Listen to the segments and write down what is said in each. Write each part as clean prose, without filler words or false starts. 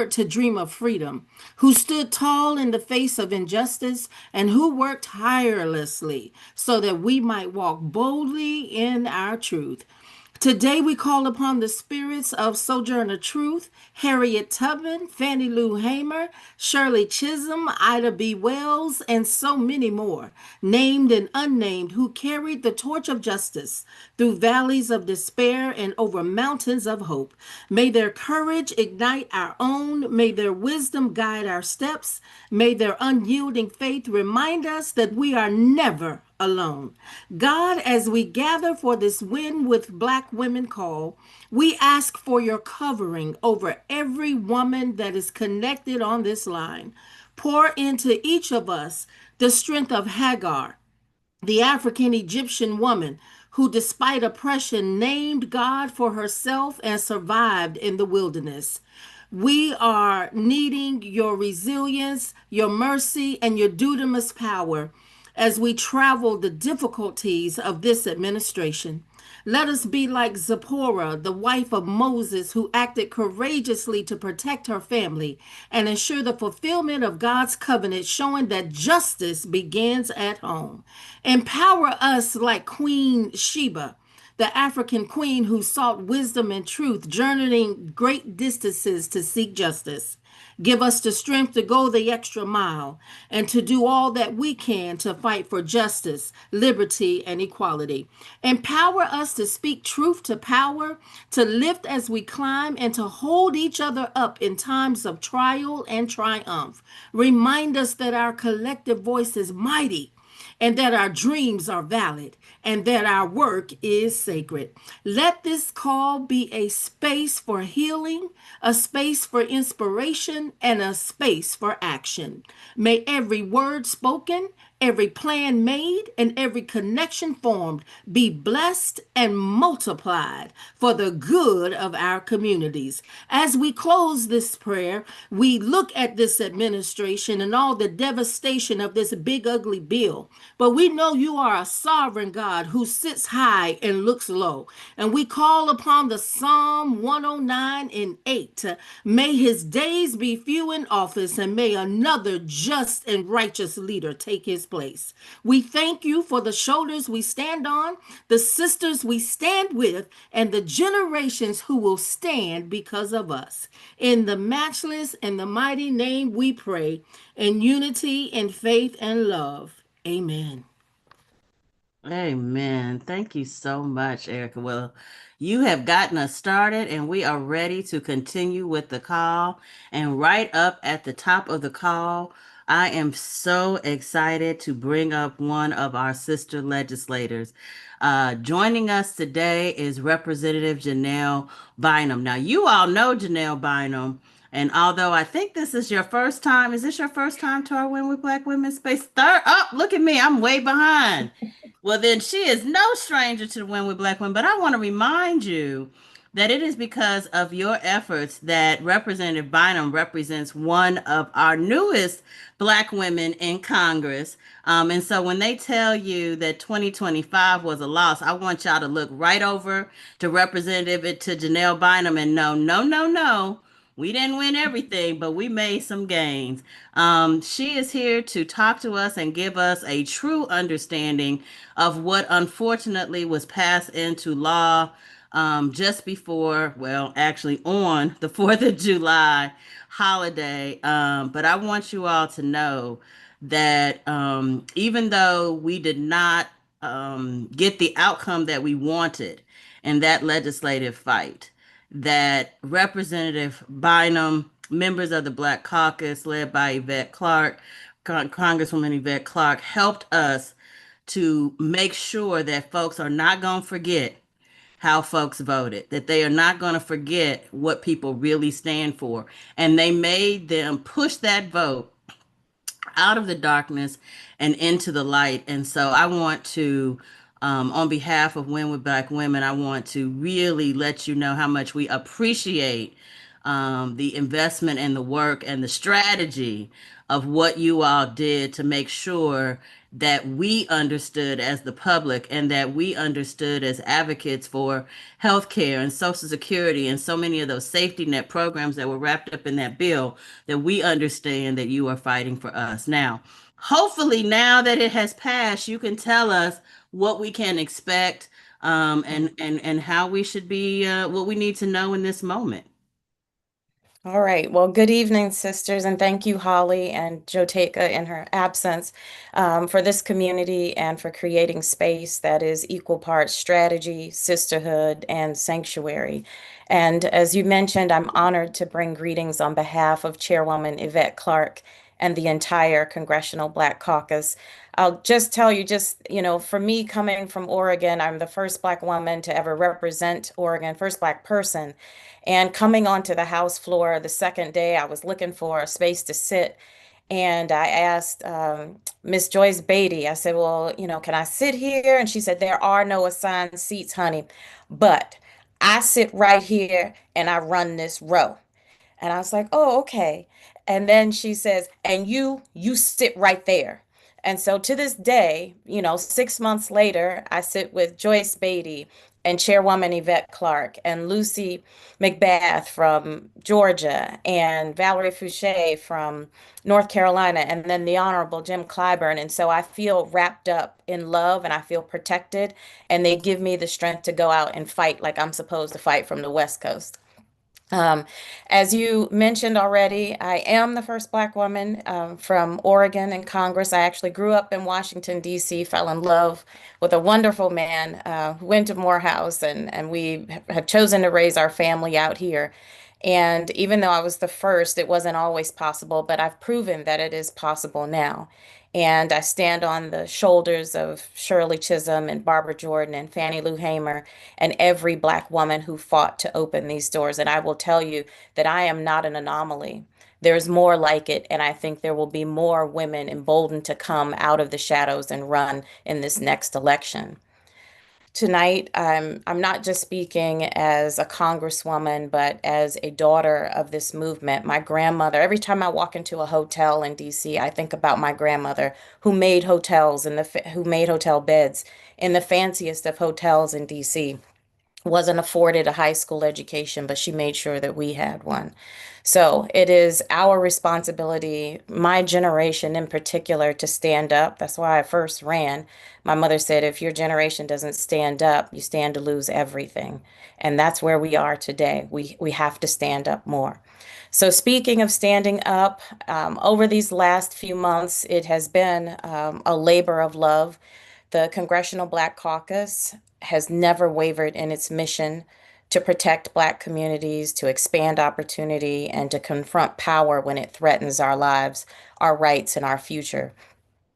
dared to dream of freedom, who stood tall in the face of injustice, and who worked tirelessly so that we might walk boldly in our truth. Today we call upon the spirits of Sojourner Truth, Harriet Tubman, Fannie Lou Hamer, Shirley Chisholm, Ida B. Wells, and so many more, named and unnamed, who carried the torch of justice through valleys of despair and over mountains of hope. May their courage ignite our own. May their wisdom guide our steps. May their unyielding faith remind us that we are never alone. God, as we gather for this Win with Black Women call, we ask for your covering over every woman that is connected on this line. Pour into each of us the strength of Hagar, the African Egyptian woman who, despite oppression, named God for herself and survived in the wilderness. We are needing your resilience, your mercy, and your dunamis power as we travel the difficulties of this administration. Let us be like Zipporah, the wife of Moses, who acted courageously to protect her family and ensure the fulfillment of God's covenant, showing that justice begins at home. Empower us like Queen Sheba, the African queen who sought wisdom and truth, journeying great distances to seek justice. Give us the strength to go the extra mile and to do all that we can to fight for justice, liberty, and equality. Empower us to speak truth to power, to lift as we climb, and to hold each other up in times of trial and triumph. Remind us that our collective voice is mighty and that our dreams are valid, and that our work is sacred. Let this call be a space for healing, a space for inspiration, and a space for action. May every word spoken, every plan made, and every connection formed be blessed and multiplied for the good of our communities. As we close this prayer, we look at this administration and all the devastation of this big, ugly bill. But we know you are a sovereign God who sits high and looks low. And we call upon the Psalm 109 and 8. May his days be few in office, and may another just and righteous leader take his place. We thank you for the shoulders we stand on, the sisters we stand with, and the generations who will stand because of us. In the matchless and the mighty name we pray, in unity, in faith, and love. Amen. Amen. Thank you so much, Erica. Well, you have gotten us started and we are ready to continue with the call. And right up at the top of the call, I am so excited to bring up one of our sister legislators. Joining us today is Representative Janelle Bynum. Now, you all know Janelle Bynum. And although I think this is your first time, is this your first time to our Win with Black Women Space? Third? Oh, look at me. I'm way behind. Well, then she is no stranger to the Win with Black Women. But I want to remind you that it is because of your efforts that Representative Bynum represents one of our newest Black women in Congress. And so when they tell you that 2025 was a loss, I want y'all to look right over to Representative to Janelle Bynum and no, no, no, no. We didn't win everything, but we made some gains. She is here to talk to us and give us a true understanding of what unfortunately was passed into law just before, well, actually on the 4th of July holiday. But I want you all to know that even though we did not get the outcome that we wanted in that legislative fight, that Representative Bynum, members of the Black Caucus led by Yvette Clarke, Congresswoman Yvette Clarke, helped us to make sure that folks are not going to forget how folks voted, that they are not going to forget what people really stand for. And they made them push that vote out of the darkness and into the light. And so I want to, on behalf of Win with Black Women, I want to really let you know how much we appreciate the investment and the work and the strategy of what you all did to make sure that we understood as the public and that we understood as advocates for healthcare and Social Security and so many of those safety net programs that were wrapped up in that bill, that we understand that you are fighting for us. Now, hopefully, now that it has passed, you can tell us what we can expect, and how we should be, what we need to know in this moment. All right. Well, good evening, sisters, and thank you, Holly and Joteka, in her absence, for this community and for creating space that is equal parts strategy, sisterhood, and sanctuary. And as you mentioned, I'm honored to bring greetings on behalf of Chairwoman Yvette Clarke and the entire Congressional Black Caucus. I'll just tell you, for me coming from Oregon, I'm the first Black woman to ever represent Oregon, first Black person. And coming onto the House floor the second day, I was looking for a space to sit. And I asked Miss Joyce Beatty, I said, well, can I sit here? And she said, there are no assigned seats, honey, but I sit right here and I run this row. And I was like, oh, okay. And then she says, and you sit right there. And so to this day, 6 months later, I sit with Joyce Beatty and Chairwoman Yvette Clarke and Lucy McBath from Georgia and Valerie Fouché from North Carolina, and then the Honorable Jim Clyburn. And so I feel wrapped up in love and I feel protected, and they give me the strength to go out and fight like I'm supposed to fight from the West Coast. Um, as you mentioned already, I am the first Black woman from Oregon in Congress. I actually grew up in Washington, D.C., fell in love with a wonderful man who went to Morehouse, and we have chosen to raise our family out here. And even though I was the first, it wasn't always possible, but I've proven that it is possible now. And I stand on the shoulders of Shirley Chisholm and Barbara Jordan and Fannie Lou Hamer and every Black woman who fought to open these doors. And I will tell you that I am not an anomaly. There's more like it, and I think there will be more women emboldened to come out of the shadows and run in this next election. Tonight, I'm not just speaking as a congresswoman, but as a daughter of this movement. My grandmother, every time I walk into a hotel in DC, I think about my grandmother who made hotels and who made hotel beds in the fanciest of hotels in DC, wasn't afforded a high school education, but she made sure that we had one. So it is our responsibility, my generation in particular, to stand up. That's why I first ran. My mother said, if your generation doesn't stand up, you stand to lose everything. And that's where we are today. We have to stand up more. So speaking of standing up, over these last few months, it has been a labor of love. The Congressional Black Caucus has never wavered in its mission to protect Black communities, to expand opportunity, and to confront power when it threatens our lives, our rights, and our future.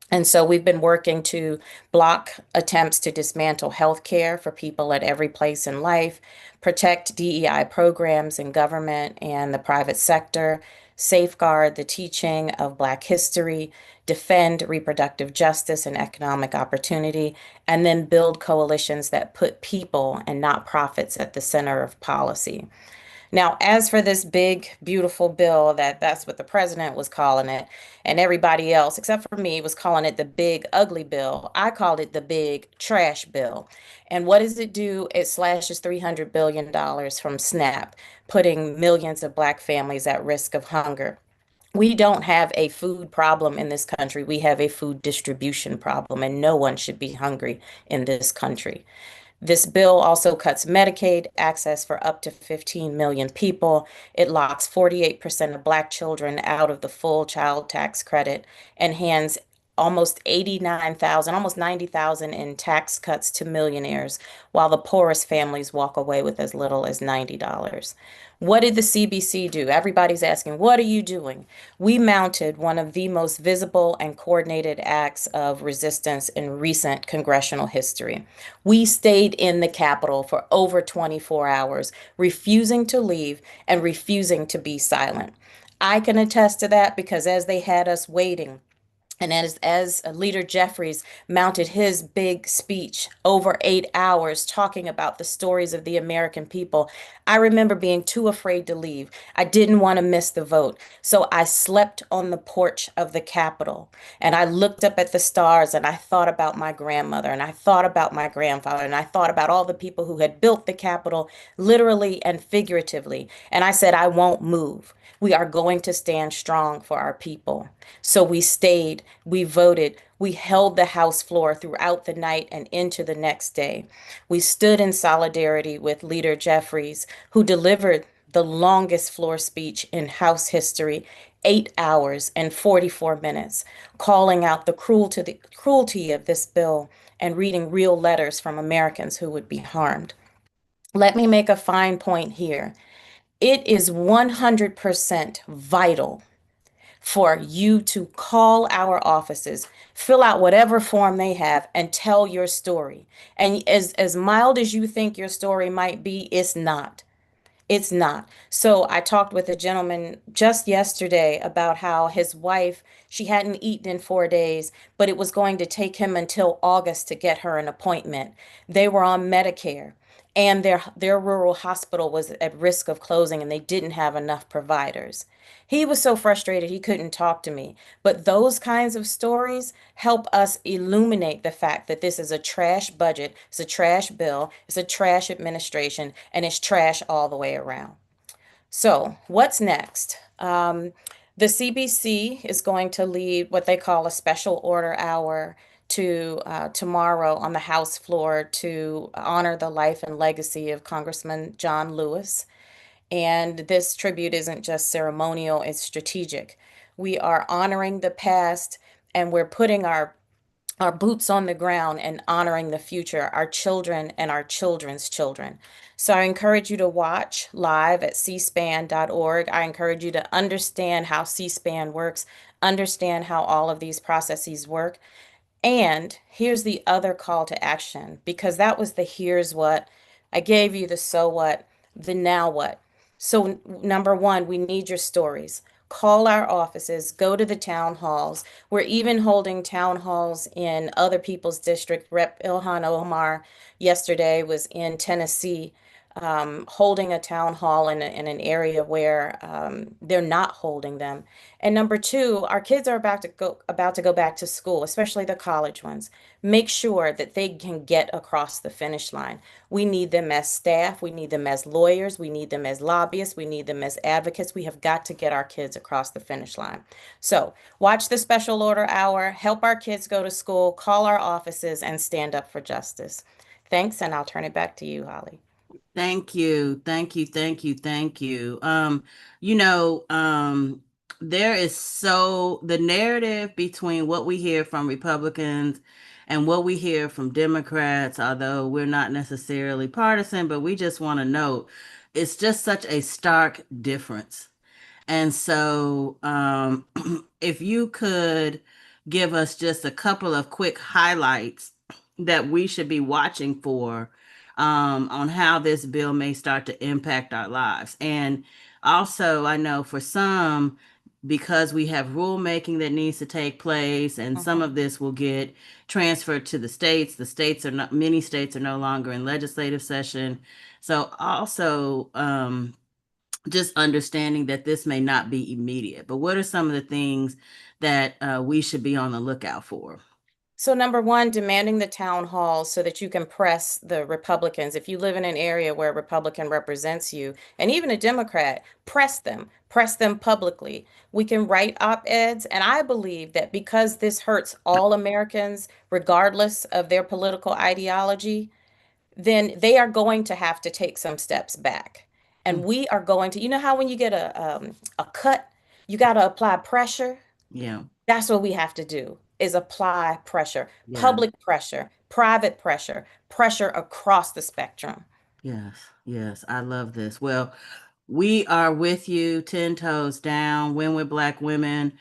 And so we've been working to block attempts to dismantle healthcare for people at every place in life, protect DEI programs in government and the private sector, safeguard the teaching of Black history, defend reproductive justice and economic opportunity, and then build coalitions that put people and not profits at the center of policy. Now, as for this big, beautiful bill, that's what the president was calling it, and everybody else, except for me, was calling it the big, ugly bill. I called it the big trash bill. And what does it do? It slashes $300 billion from SNAP, putting millions of Black families at risk of hunger. We don't have a food problem in this country. We have a food distribution problem, and no one should be hungry in this country. This bill also cuts Medicaid access for up to 15 million people. It locks 48% of Black children out of the full child tax credit and hands almost 89,000, almost 90,000 in tax cuts to millionaires, while the poorest families walk away with as little as $90. What did the CBC do? Everybody's asking, what are you doing? We mounted one of the most visible and coordinated acts of resistance in recent congressional history. We stayed in the Capitol for over 24 hours, refusing to leave and refusing to be silent. I can attest to that because as they had us waiting, And as Leader Jeffries mounted his big speech over 8 hours talking about the stories of the American people, I remember being too afraid to leave. I didn't want to miss the vote. So I slept on the porch of the Capitol and I looked up at the stars and I thought about my grandmother and I thought about my grandfather and I thought about all the people who had built the Capitol literally and figuratively. And I said, I won't move. We are going to stand strong for our people. So we stayed, we voted, we held the House floor throughout the night and into the next day. We stood in solidarity with Leader Jeffries, who delivered the longest floor speech in House history, 8 hours and 44 minutes, calling out the cruelty of this bill and reading real letters from Americans who would be harmed. Let me make a fine point here. It is 100% vital for you to call our offices, fill out whatever form they have, and tell your story. And as mild as you think your story might be, it's not. It's not. So I talked with a gentleman just yesterday about how his wife, she hadn't eaten in 4 days, but it was going to take him until August to get her an appointment. They were on Medicare and their rural hospital was at risk of closing and they didn't have enough providers. He was so frustrated he couldn't talk to me. But those kinds of stories help us illuminate the fact that this is a trash budget, it's a trash bill, it's a trash administration, and it's trash all the way around. So, what's next? The CBC is going to lead what they call a special order hour to tomorrow on the House floor to honor the life and legacy of Congressman John Lewis. And this tribute isn't just ceremonial, it's strategic. We are honoring the past and we're putting our boots on the ground and honoring the future, our children and our children's children. So I encourage you to watch live at cspan.org. I encourage you to understand how C-SPAN works, understand how all of these processes work. And here's the other call to action, because that was the here's what. I gave you the so what, the now what. So, number one, we need your stories. Call our offices, go to the town halls. We're even holding town halls in other people's district. Rep. Ilhan Omar yesterday was in Tennessee, holding a town hall in an area where they're not holding them. And number two, our kids are about to go back to school, especially the college ones. Make sure that they can get across the finish line. We need them as staff, we need them as lawyers, we need them as lobbyists, we need them as advocates. We have got to get our kids across the finish line. So, watch the special order hour, help our kids go to school, call our offices, and stand up for justice. Thanks, and I'll turn it back to you, Holly. Thank you. Thank you. Thank you. Thank you. You know, there is so the narrative between what we hear from Republicans and what we hear from Democrats, although we're not necessarily partisan, but we just want to note it's just such a stark difference. And so, if you could give us just a couple of quick highlights that we should be watching for on how this bill may start to impact our lives. And also, I know for some, because we have rulemaking that needs to take place, and some Mhm. of this will get transferred to the states. The states are not, many states are no longer in legislative session. So, also, just understanding that this may not be immediate, but what are some of the things that we should be on the lookout for? So, number one, demanding the town halls so that you can press the Republicans. If you live in an area where a Republican represents you, and even a Democrat, press them publicly. We can write op-eds, and I believe that because this hurts all Americans, regardless of their political ideology, then they are going to have to take some steps back. And Mm, we are going to, you know how when you get a cut, you got to apply pressure? yeah, That's what we have to do is apply pressure, yeah. public pressure, private pressure, pressure across the spectrum. Yes, yes, I love this. Well, we are with you 10 toes down. Win with Black Women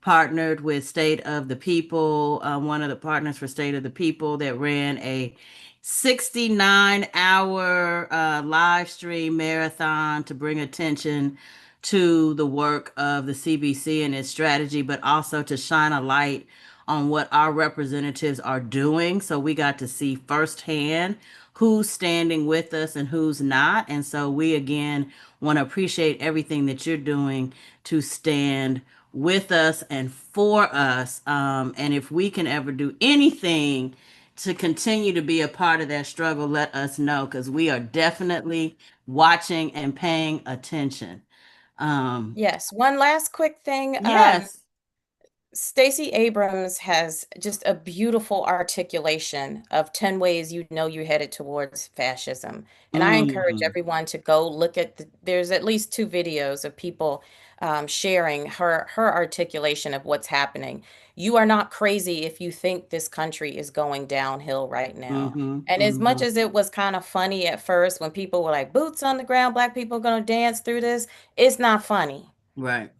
partnered with State of the People, one of the partners for State of the People that ran a 69-hour live stream marathon to bring attention to the work of the CBC and its strategy, but also to shine a light on what our representatives are doing. So we got to see firsthand who's standing with us and who's not. And so we again want to appreciate everything that you're doing to stand with us and for us. And if we can ever do anything to continue to be a part of that struggle, let us know, because we are definitely watching and paying attention. Yes, one last quick thing. Yes. Stacey Abrams has just a beautiful articulation of 10 ways you know you're headed towards fascism. And I encourage Mm, everyone to go look at there's at least two videos of people sharing her articulation of what's happening. You are not crazy if you think this country is going downhill right now. mm-hmm, And as much mm-hmm. as it was kind of funny at first when people were like, boots on the ground, black people are going to dance through this, it's not funny. Right.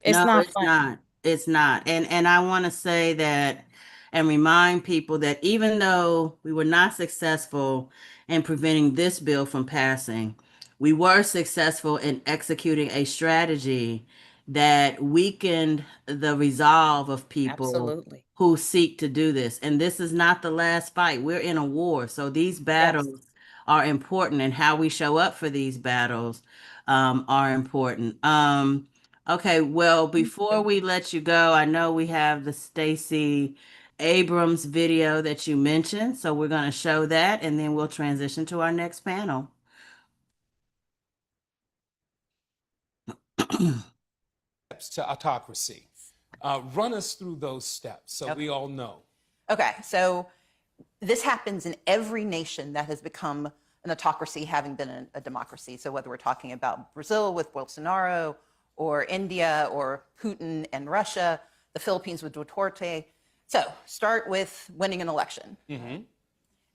It's No, not it's funny. not. It's not. And I want to say that and remind people that even though we were not successful in preventing this bill from passing, we were successful in executing a strategy that weakened the resolve of people Absolutely. who seek to do this. And this is not the last fight. We're in a war. So these Yes. battles are important, and how we show up for these battles are important. Okay, well, Thank before you. we let you go, I know we have the Stacey Abrams video that you mentioned, so we're going to show that and then we'll transition to our next panel. To autocracy. Run us through those steps so we all know. Okay, so this happens in every nation that has become an autocracy, having been a democracy. So whether we're talking about Brazil with Bolsonaro, or India, or Putin and Russia, the Philippines with Duterte. So start with winning an election.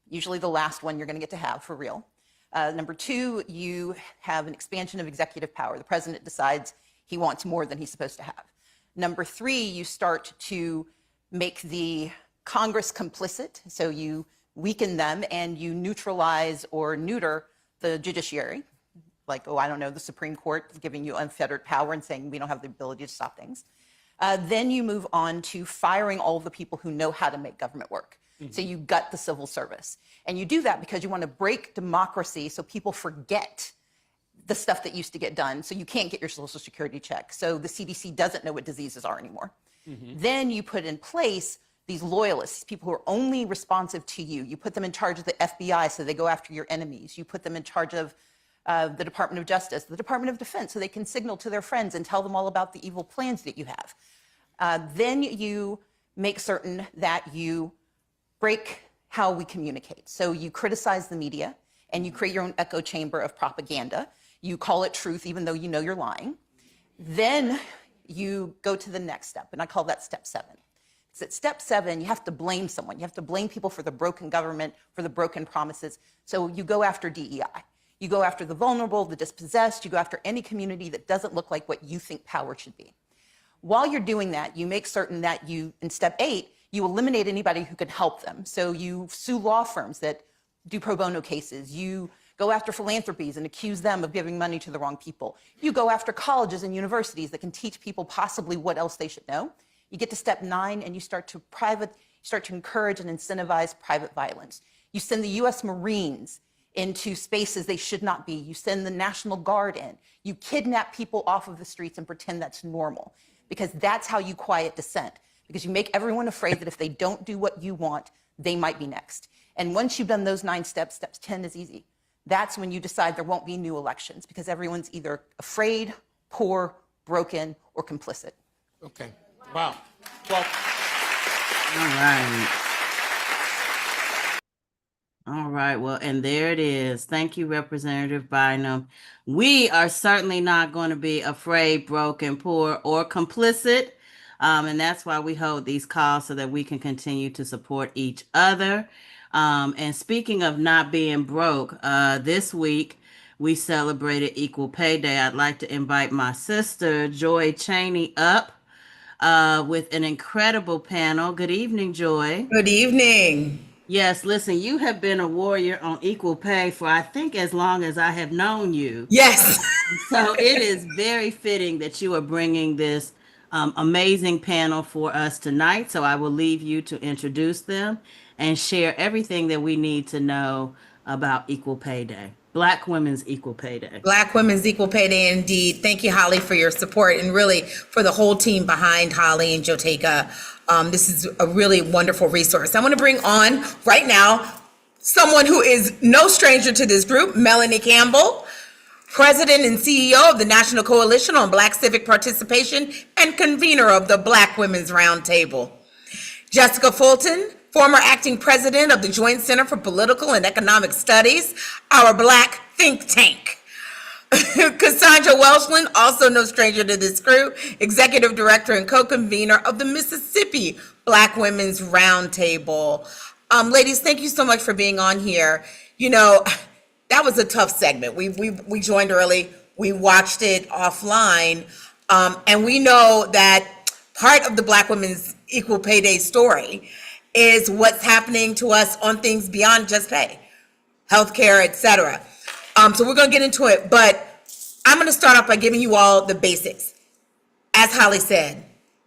Usually the last one you're going to get to have for real. Number two, you have an expansion of executive power. The president decides he wants more than he's supposed to have. Number three, you start to make the Congress complicit. So you weaken them and you neutralize or neuter the judiciary. Like, oh, I don't know, the Supreme Court is giving you unfettered power and saying we don't have the ability to stop things. Then you move on to firing all of the people who know how to make government work. So you gut the civil service. And you do that because you want to break democracy so people forget the stuff that used to get done. So you can't get your Social Security check. So the CDC doesn't know what diseases are anymore. Then you put in place these loyalists, people who are only responsive to you. You put them in charge of the FBI so they go after your enemies. You put them in charge of the Department of Justice, the Department of Defense, so they can signal to their friends and tell them all about the evil plans that you have. Then you make certain that you break how we communicate. So you criticize the media and you create your own echo chamber of propaganda. You call it truth even though you know you're lying. Then you go to the next step, and I call that step 7. Because at step 7, you have to blame someone. You have to blame people for the broken government, for the broken promises. So you go after DEI. You go after the vulnerable, the dispossessed. You go after any community that doesn't look like what you think power should be. While you're doing that, you make certain that you, in step 8, you eliminate anybody who can help them. So you sue law firms that do pro bono cases. You go after philanthropies and accuse them of giving money to the wrong people. You go after colleges and universities that can teach people possibly what else they should know. You get to step 9 and you start to encourage and incentivize private violence. You send the US Marines into spaces they should not be. You send the National Guard in. You kidnap people off of the streets and pretend that's normal, because that's how you quiet dissent, because you make everyone afraid that if they don't do what you want, they might be next. And once you've done those 9 steps, step 10 is easy. That's when you decide there won't be new elections, because everyone's either afraid, poor, broken, or complicit. Okay. Wow. Well, All right. All right. Well, and there it is. Thank you, Representative Bynum. We are certainly not going to be afraid, broken, poor, or complicit. And that's why we hold these calls, so that we can continue to support each other. And speaking of not being broke, this week we celebrated Equal Pay Day. I'd like to invite my sister, Joy Cheney, up with an incredible panel. Good evening, Joy. Good evening. Yes, listen, you have been a warrior on equal pay for I think as long as I have known you. Yes. So it is very fitting that you are bringing this amazing panel for us tonight. So I will leave you to introduce them and share everything that we need to know about Equal Pay Day, Black Women's Equal Pay Day. Black Women's Equal Pay Day, indeed. Thank you, Holly, for your support, and really for the whole team behind Holly and Joteka. This is a really wonderful resource. I want to bring on right now someone who is no stranger to this group, Melanie Campbell, President and CEO of the National Coalition on Black Civic Participation and convener of the Black Women's Roundtable. Jessica Fulton, former acting president of the Joint Center for Political and Economic Studies, our Black think tank. Cassandra Welshland, also no stranger to this crew, executive director and co-convener of the Mississippi Black Women's Roundtable. Ladies, thank you so much for being on here. You know, that was a tough segment. We joined early, we watched it offline, and we know that part of the Black Women's Equal Pay Day story is what's happening to us on things beyond just pay, healthcare, et cetera. So we're going to get into it, but I'm going to start off by giving you all the basics. As Holly said,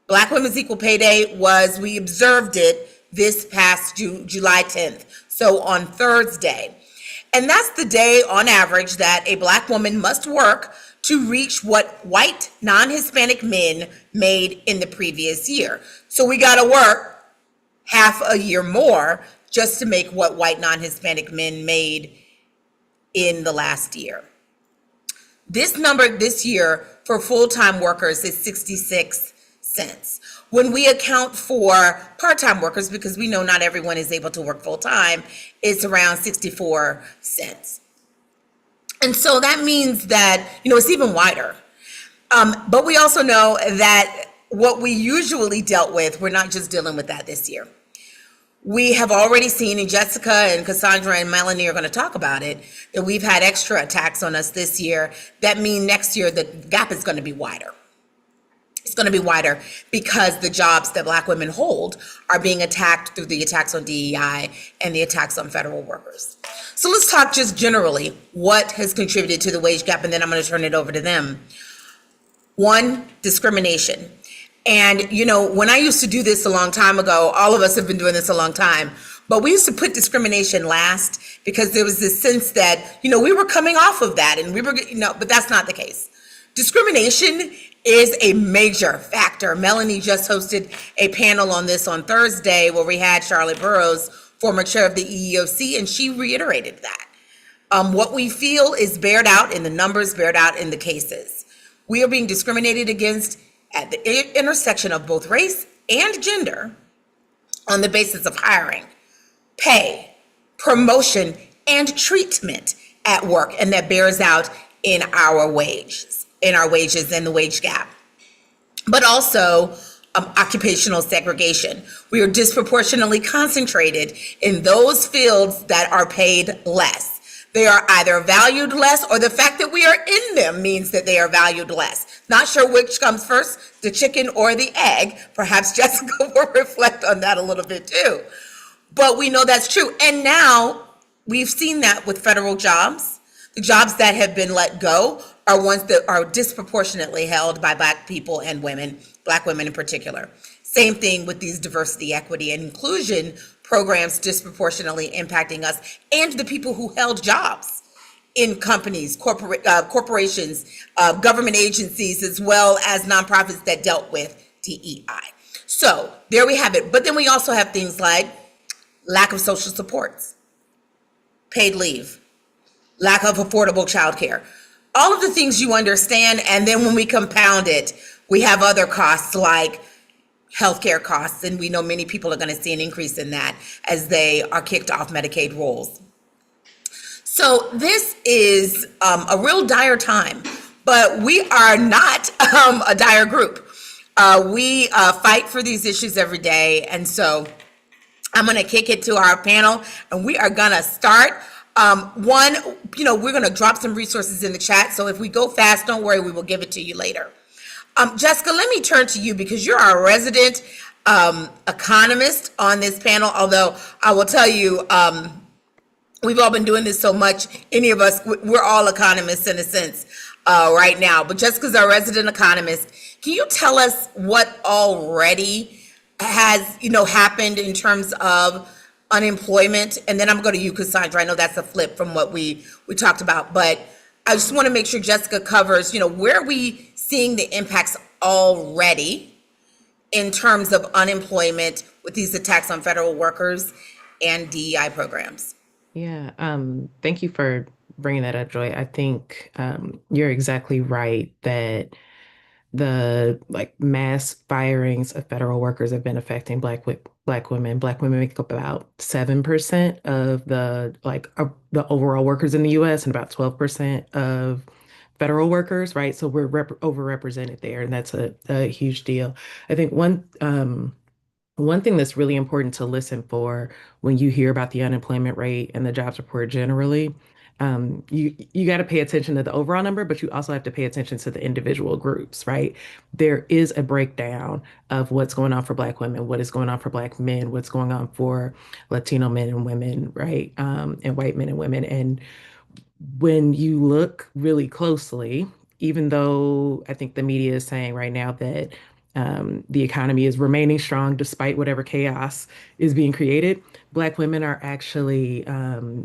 Black Women's Equal Pay Day we observed it this past July 10th, so on Thursday. And that's the day on average that a Black woman must work to reach what white non-Hispanic men made in the previous year. So we got to work half a year more just to make what white non-Hispanic men made in the last year. This number this year for full-time workers is 66 cents. When we account for part-time workers, because we know not everyone is able to work full-time, it's around 64 cents. And so that means that, it's even wider. But we also know that what we usually dealt with, we're not just dealing with that this year. We have already seen, and Jessica and Cassandra and Melanie are going to talk about it, that we've had extra attacks on us this year. That means next year the gap is going to be wider. It's going to be wider because the jobs that Black women hold are being attacked through the attacks on DEI and the attacks on federal workers. So let's talk just generally what has contributed to the wage gap, and then I'm going to turn it over to them. One, discrimination. And, when I used to do this a long time ago, all of us have been doing this a long time, but we used to put discrimination last because there was this sense that, we were coming off of that and we were, but that's not the case. Discrimination is a major factor. Melanie just hosted a panel on this on Thursday where we had Charlotte Burrows, former chair of the EEOC, and she reiterated that. What we feel is bared out in the numbers, bared out in the cases. We are being discriminated against at the intersection of both race and gender on the basis of hiring, pay, promotion, and treatment at work, and that bears out in our wages and the wage gap. But also occupational segregation. We are disproportionately concentrated in those fields that are paid less. They are either valued less, or the fact that we are in them means that they are valued less. Not sure which comes first, the chicken or the egg. Perhaps Jessica will reflect on that a little bit too. But we know that's true. And now we've seen that with federal jobs. The jobs that have been let go are ones that are disproportionately held by Black people and women, Black women in particular. Same thing with these diversity, equity, and inclusion programs disproportionately impacting us and the people who held jobs in companies, corporations, government agencies, as well as nonprofits that dealt with DEI. So there we have it. But then we also have things like lack of social supports, paid leave, lack of affordable childcare, all of the things you understand. And then when we compound it, we have other costs like healthcare costs, and we know many people are going to see an increase in that as they are kicked off Medicaid rolls. So this is a real dire time, but we are not a dire group. We fight for these issues every day, and so I'm going to kick it to our panel, and we are going to start. We're going to drop some resources in the chat, so if we go fast, don't worry, we will give it to you later. Jessica, let me turn to you because you're our resident economist on this panel, although I will tell you, we've all been doing this so much. Any of us, we're all economists in a sense right now. But Jessica's our resident economist. Can you tell us what already has, happened in terms of unemployment? And then I'm going to you, Cassandra. I know that's a flip from what we talked about, but I just want to make sure Jessica covers, where are we seeing the impacts already in terms of unemployment with these attacks on federal workers and DEI programs? Yeah, thank you for bringing that up, Joy. I think you're exactly right that the mass firings of federal workers have been affecting Black women. Black women make up about 7% of the overall workers in the U.S. and about 12% of federal workers, right? So we're overrepresented there, and that's a huge deal. I think one thing that's really important to listen for when you hear about the unemployment rate and the jobs report generally, you got to pay attention to the overall number, but you also have to pay attention to the individual groups, right? There is a breakdown of what's going on for Black women, what is going on for Black men, what's going on for Latino men and women, right? And white men and women. And when you look really closely, even though I think the media is saying right now that the economy is remaining strong despite whatever chaos is being created, Black women are actually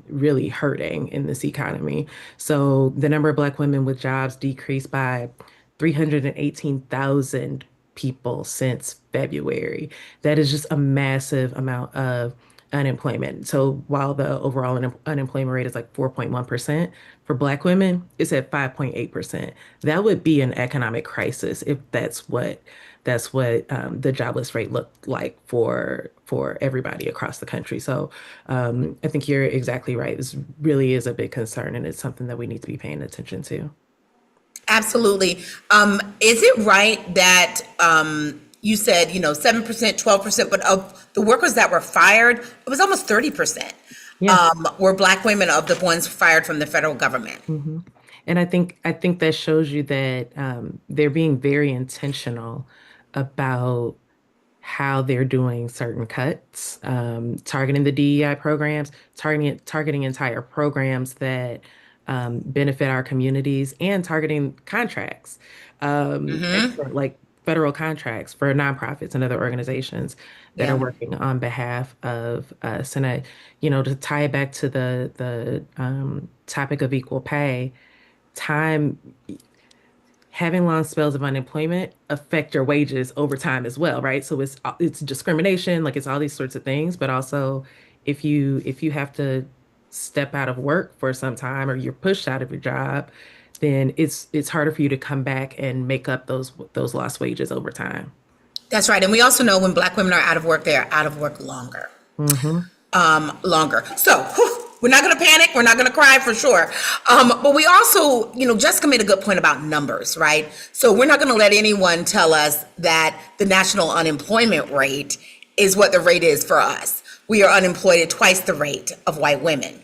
really hurting in this economy. So the number of Black women with jobs decreased by 318,000 people since February. That is just a massive amount of unemployment. So while the overall unemployment rate is like 4.1%, for Black women, it's at 5.8%. That would be an economic crisis if that's what the jobless rate looked like for everybody across the country. So I think you're exactly right. This really is a big concern, and it's something that we need to be paying attention to. Absolutely. Is it right that you said, 7%, 12%, but of the workers that were fired, it was almost 30% Yeah. were Black women of the ones fired from the federal government? hmm And I think that shows you that they're being very intentional about how they're doing certain cuts, targeting the DEI programs, targeting entire programs that benefit our communities, and targeting contracts, like federal contracts for nonprofits and other organizations that are Yeah. working on behalf of us. And to tie it back to the topic of equal pay, time having long spells of unemployment affect your wages over time as well, right? So it's discrimination, like it's all these sorts of things, but also if you have to step out of work for some time or you're pushed out of your job, then it's harder for you to come back and make up those lost wages over time. That's right. And we also know when Black women are out of work, they are out of work longer. hmm Longer. So we're not going to panic. We're not going to cry for sure. But we also, Jessica made a good point about numbers, right? So we're not going to let anyone tell us that the national unemployment rate is what the rate is for us. We are unemployed at twice the rate of white women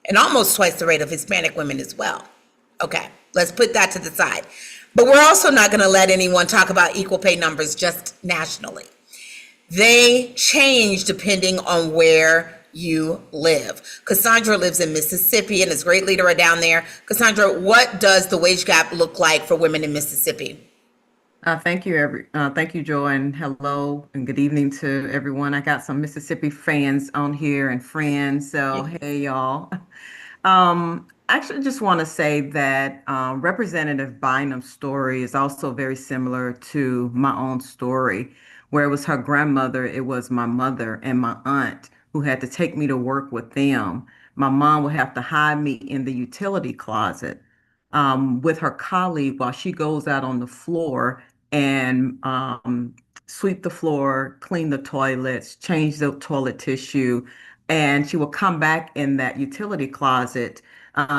and almost twice the rate of Hispanic women as well. Okay, let's put that to the side. But we're also not going to let anyone talk about equal pay numbers just nationally. They change depending on where you live. Cassandra lives in Mississippi and is a great leader down there. Cassandra, what does the wage gap look like for women in Mississippi? Thank you, Joy, and hello and good evening to everyone. I got some Mississippi fans on here and friends, so hey, y'all. I actually just want to say that Representative Bynum's story is also very similar to my own story, where it was her grandmother, it was my mother and my aunt who had to take me to work with them. My mom would have to hide me in the utility closet with her colleague while she goes out on the floor and sweep the floor, clean the toilets, change the toilet tissue, and she will come back in that utility closet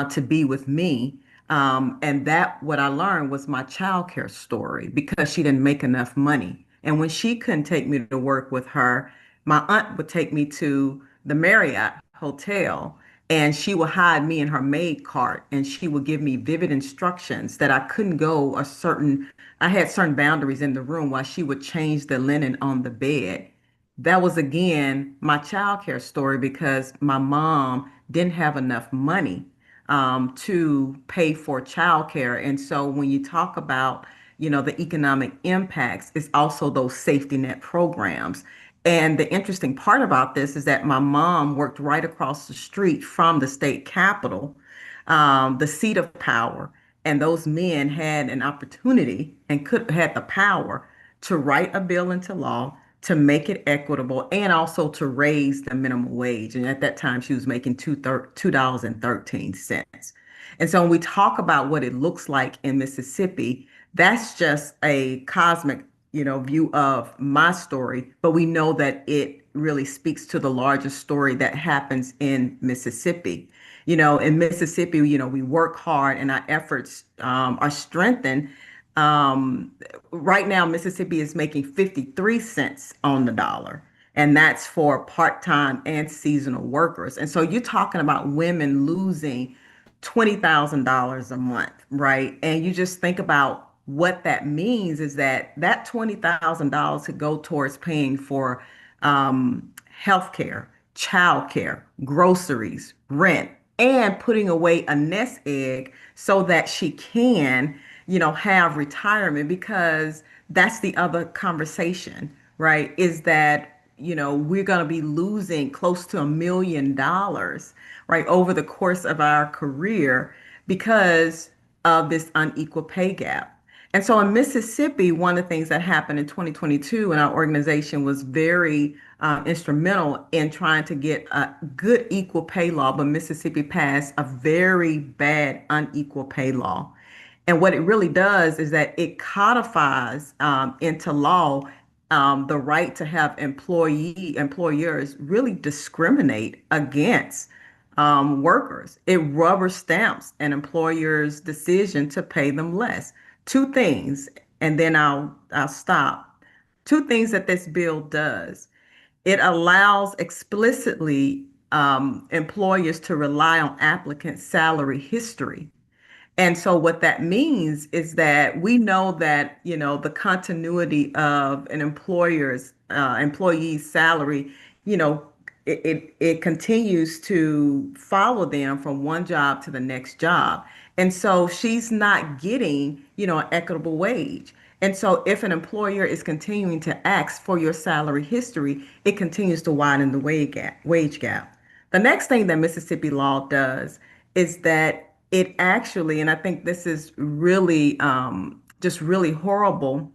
to be with me. And that what I learned was my childcare story because she didn't make enough money. And when she couldn't take me to work with her, my aunt would take me to the Marriott Hotel and she would hide me in her maid cart and she would give me vivid instructions that I couldn't go a certain I had certain boundaries in the room while she would change the linen on the bed. That was again my childcare story because my mom didn't have enough money to pay for childcare. And so when you talk about, the economic impacts, it's also those safety net programs. And the interesting part about this is that my mom worked right across the street from the state capitol, the seat of power. And those men had an opportunity and could had the power to write a bill into law to make it equitable and also to raise the minimum wage. And at that time, she was making $2.13. And so when we talk about what it looks like in Mississippi, that's just a cosmic, view of my story. But we know that it really speaks to the larger story that happens in Mississippi. In Mississippi, we work hard and our efforts are strengthened. Right now, Mississippi is making 53 cents on the dollar, and that's for part-time and seasonal workers. And so you're talking about women losing $20,000 a month, right? And you just think about what that means is that $20,000 could go towards paying for healthcare, childcare, groceries, rent, and putting away a nest egg so that she can, have retirement, because that's the other conversation, right? Is that, we're going to be losing close to $1 million, right, over the course of our career because of this unequal pay gap. And so in Mississippi, one of the things that happened in 2022, and our organization was very instrumental in trying to get a good equal pay law, but Mississippi passed a very bad unequal pay law. And what it really does is that it codifies into law the right to have employers really discriminate against workers. It rubber stamps an employer's decision to pay them less. Two things, and then I'll stop. Two things that this bill does. It allows explicitly employers to rely on applicants' salary history. And so what that means is that we know that, the continuity of an employee's salary, it continues to follow them from one job to the next job. And so she's not getting, an equitable wage. And so if an employer is continuing to ask for your salary history, it continues to widen the wage gap. The next thing that Mississippi law does is that it actually, and I think this is really just really horrible,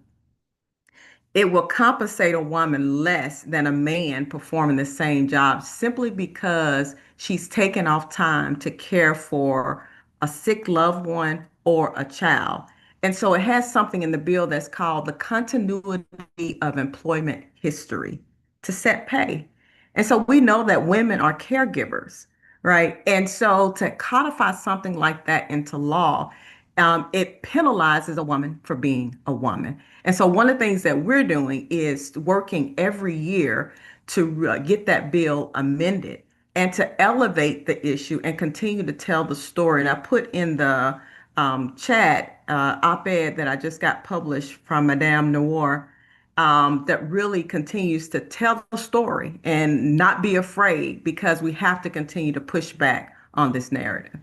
it will compensate a woman less than a man performing the same job simply because she's taken off time to care for a sick loved one or a child. And so it has something in the bill that's called the continuity of employment history to set pay. And so we know that women are caregivers, right? And so to codify something like that into law, it penalizes a woman for being a woman. And so one of the things that we're doing is working every year to get that bill amended and to elevate the issue and continue to tell the story. And I put in the chat op-ed that I just got published from Madame Noor that really continues to tell the story and not be afraid, because we have to continue to push back on this narrative.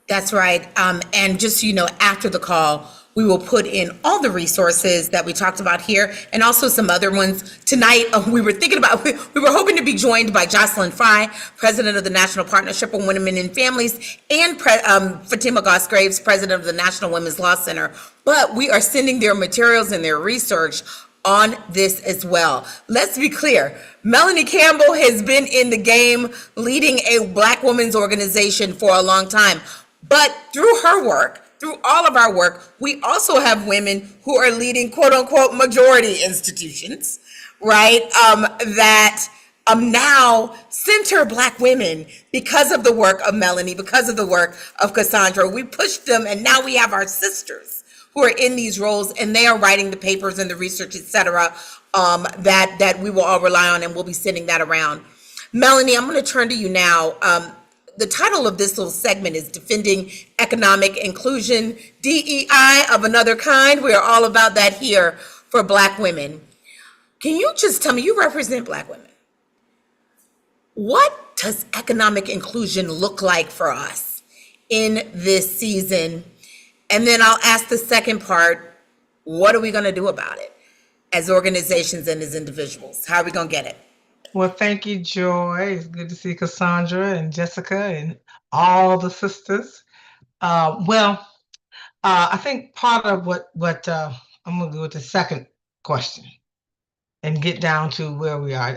That's right. And just so you know, after the call, we will put in all the resources that we talked about here and also some other ones. Tonight, we were hoping to be joined by Jocelyn Fry, president of the National Partnership of Women and Families, and Fatima Goss-Graves, president of the National Women's Law Center. But we are sending their materials and their research on this as well. Let's be clear. Melanie Campbell has been in the game leading a Black women's organization for a long time. But through her work, through all of our work, we also have women who are leading quote unquote majority institutions, right? That now center Black women because of the work of Melanie, because of the work of Cassandra. We pushed them, and now we have our sisters who are in these roles, and they are writing the papers and the research, et cetera, that we will all rely on, and we'll be sending that around. Melanie, I'm going to turn to you now. the title of this little segment is Defending Economic Inclusion, DEI of another kind. We are all about that here for Black women. Can you just tell me, you represent Black women. What does economic inclusion look like for us in this season? And then I'll ask the second part, what are we going to do about it as organizations and as individuals? How are we going to get it? Well, thank you, Joy. It's good to see Cassandra and Jessica and all the sisters. I think part of what I'm going to go with the second question and get down to where we are.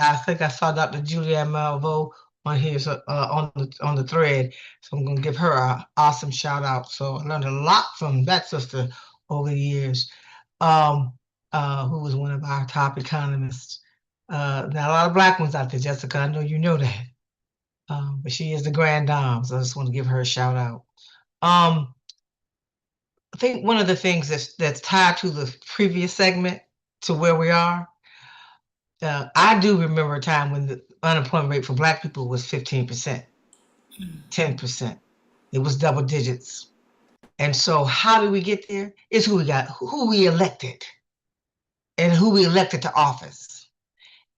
I think I saw Dr. Julianne Malveaux on here, so, on the thread, so I'm going to give her an awesome shout out. So I learned a lot from that sister over the years, who was one of our top economists. Now a lot of Black ones out there, Jessica. I know you know that, but she is the grand dame, so I just want to give her a shout out. I think one of the things that's tied to the previous segment to where we are, I do remember a time when the unemployment rate for Black people was 15%, 10%. It was double digits. And so how did we get there? It's who we elected, and who we elected to office.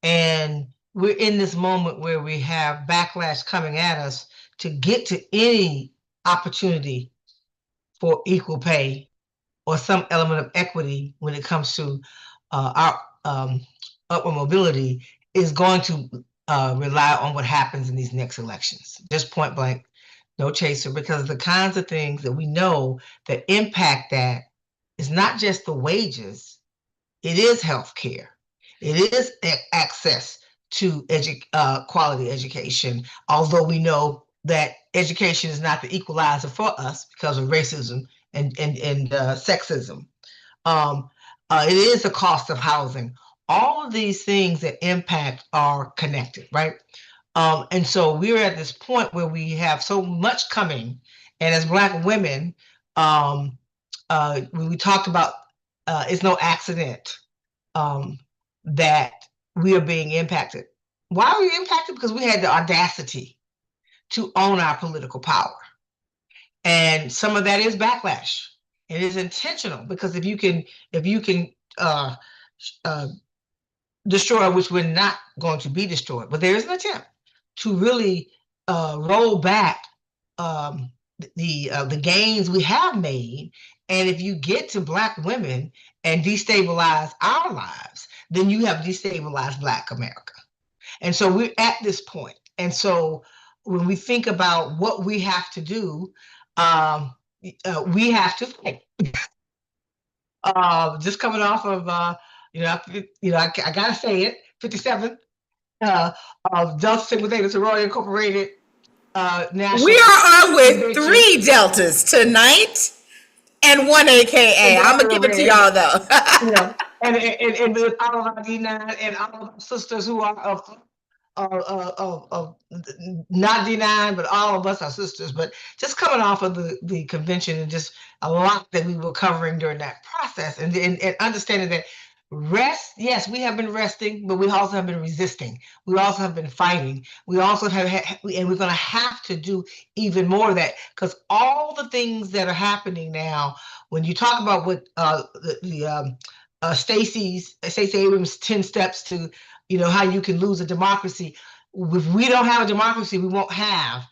And we're in this moment where we have backlash coming at us to get to any opportunity for equal pay or some element of equity when it comes to our upward mobility is going to rely on what happens in these next elections. Just point blank, no chaser, because the kinds of things that we know that impact that is not just the wages, it is healthcare, it is access to quality education, although we know that education is not the equalizer for us because of racism and sexism. It is the cost of housing. All of these things that impact are connected, right? And so we're at this point where we have so much coming. And as Black women, when we talked about, it's no accident that we are being impacted. Why are we impacted? Because we had the audacity to own our political power. And some of that is backlash. It is intentional, because if you can destroy, which we're not going to be destroyed, but there is an attempt to really roll back the gains we have made. And if you get to Black women and destabilize our lives, then you have destabilized Black America. And so we're at this point. And so when we think about what we have to do, we have to fight. Just coming off of, I gotta say it, 57 of Delta Sigma Theta Sorority Incorporated. National. We are on with 3 deltas tonight and 1 AKA. I'm gonna give it to y'all though. And with all of our D9 and all of our sisters who are of not D9, but all of us are sisters. But just coming off of the convention, and just a lot that we were covering during that process, and understanding that rest, yes, we have been resting, but we also have been resisting. We also have been fighting. We also have, and we're going to have to do even more of that, because all the things that are happening now, when you talk about what Stacey Abrams' 10 steps to, how you can lose a democracy. If we don't have a democracy, we won't have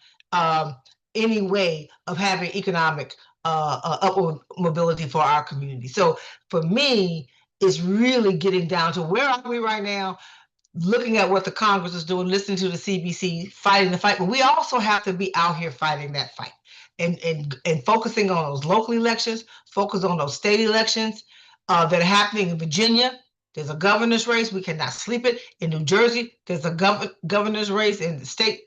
any way of having economic upward mobility for our community. So for me, it's really getting down to where are we right now, looking at what the Congress is doing, listening to the CBC, fighting the fight, but we also have to be out here fighting that fight and focusing on those local elections, focus on those state elections that are happening in Virginia. There's a governor's race. We cannot sleep it. In New Jersey, there's a governor's race, and state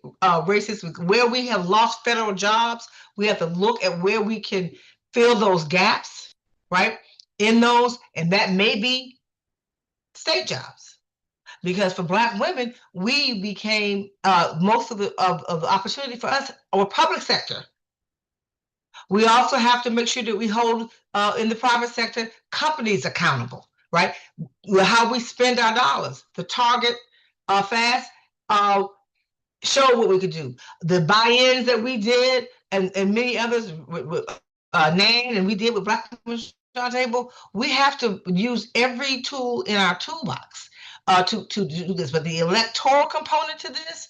races where we have lost federal jobs. We have to look at where we can fill those gaps, right? In those, and that may be state jobs, because for Black women, we became most of the opportunity for us or public sector. We also have to make sure that we hold in the private sector companies accountable, right? How we spend our dollars. The Target fast showed what we could do. The buy-ins that we did, and many others with Nan, and we did with Black Women's Roundtable, we have to use every tool in our toolbox to do this. But the electoral component to this,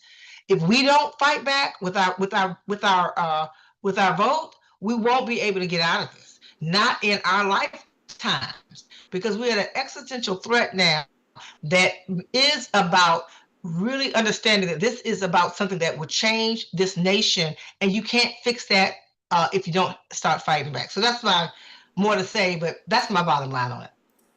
if we don't fight back with our vote, we won't be able to get out of this. Not in our lifetimes, because we had an existential threat now that is about really understanding that this is about something that will change this nation, and you can't fix that if you don't start fighting back. So that's my more to say, but that's my bottom line on it.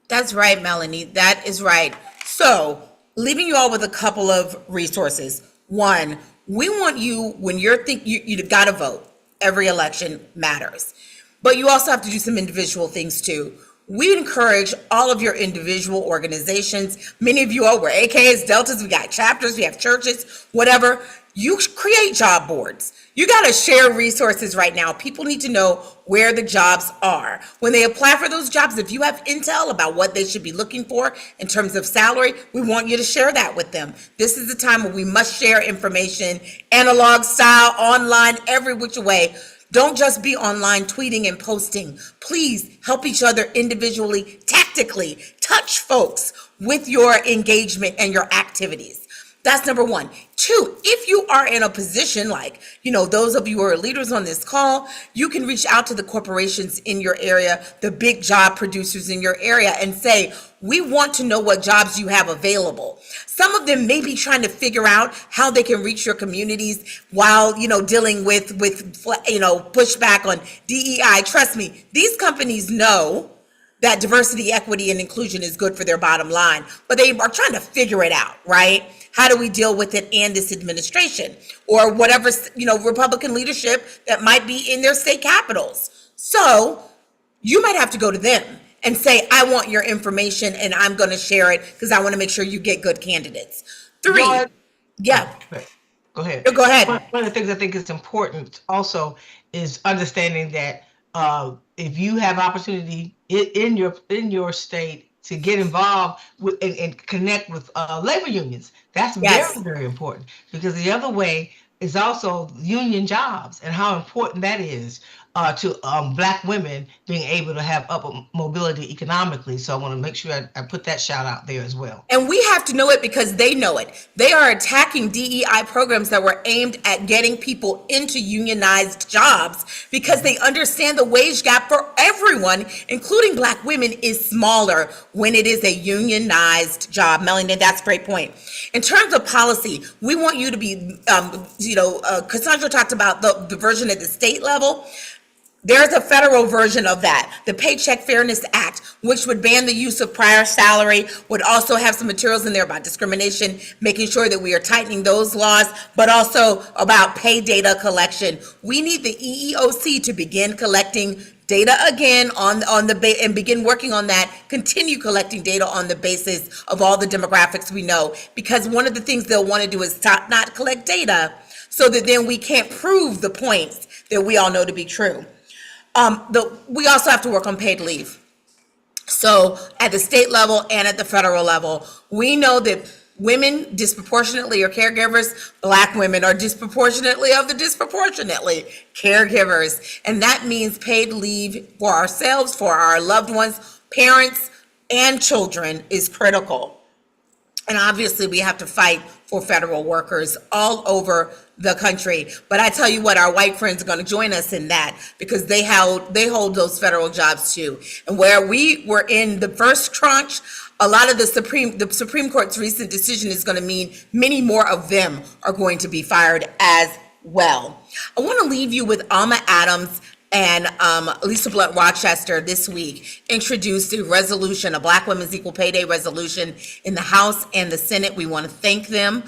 That's right, Melanie. That is right. So, leaving you all with a couple of resources. One, we want you, when you're you got to vote. Every election matters. But you also have to do some individual things too. We encourage all of your individual organizations. Many of you all were AKs, Deltas, we got chapters, we have churches, whatever. You create job boards. You got to share resources right now. People need to know where the jobs are. When they apply for those jobs, if you have intel about what they should be looking for in terms of salary, we want you to share that with them. This is the time when we must share information, analog style, online, every which way. Don't just be online tweeting and posting. Please help each other individually, tactically, touch folks with your engagement and your activities. That's number one. Two, if you are in a position like, those of you who are leaders on this call, you can reach out to the corporations in your area, the big job producers in your area, and say, we want to know what jobs you have available. Some of them may be trying to figure out how they can reach your communities while, dealing with pushback on DEI. Trust me, these companies know that diversity, equity, and inclusion is good for their bottom line, but they are trying to figure it out, right? How do we deal with it and this administration or whatever, Republican leadership that might be in their state capitals? So you might have to go to them and say, I want your information and I'm going to share it because I want to make sure you get good candidates. Three, yeah. Go ahead. Go ahead. One of the things I think is important also is understanding that if you have opportunity in your state to get involved with and connect with labor unions, that's very, very important, because the other way is also union jobs and how important that is to Black women being able to have upward mobility economically. So I want to make sure I put that shout out there as well. And we have to know it because they know it. They are attacking DEI programs that were aimed at getting people into unionized jobs because they understand the wage gap for everyone, including Black women, is smaller when it is a unionized job. Melanie, that's a great point. In terms of policy, we want you to be, Cassandra talked about the version at the state level. There's a federal version of that, the Paycheck Fairness Act, which would ban the use of prior salary, would also have some materials in there about discrimination, making sure that we are tightening those laws, but also about pay data collection. We need the EEOC to begin collecting data again and begin working on that, continue collecting data on the basis of all the demographics we know, because one of the things they'll want to do is stop not collect data so that then we can't prove the points that we all know to be true. We also have to work on paid leave. So at the state level and at the federal level, we know that women disproportionately are caregivers. Black women are disproportionately caregivers. And that means paid leave for ourselves, for our loved ones, parents, and children is critical. And obviously we have to fight for federal workers all over the country. But I tell you what, our white friends are going to join us in that because they hold those federal jobs too. And where we were in the first tranche, a lot of the Supreme Court's recent decision is going to mean many more of them are going to be fired as well. I want to leave you with Alma Adams and Lisa Blunt Rochester this week introduced a resolution, a Black Women's Equal Pay Day resolution in the House and the Senate. We want to thank them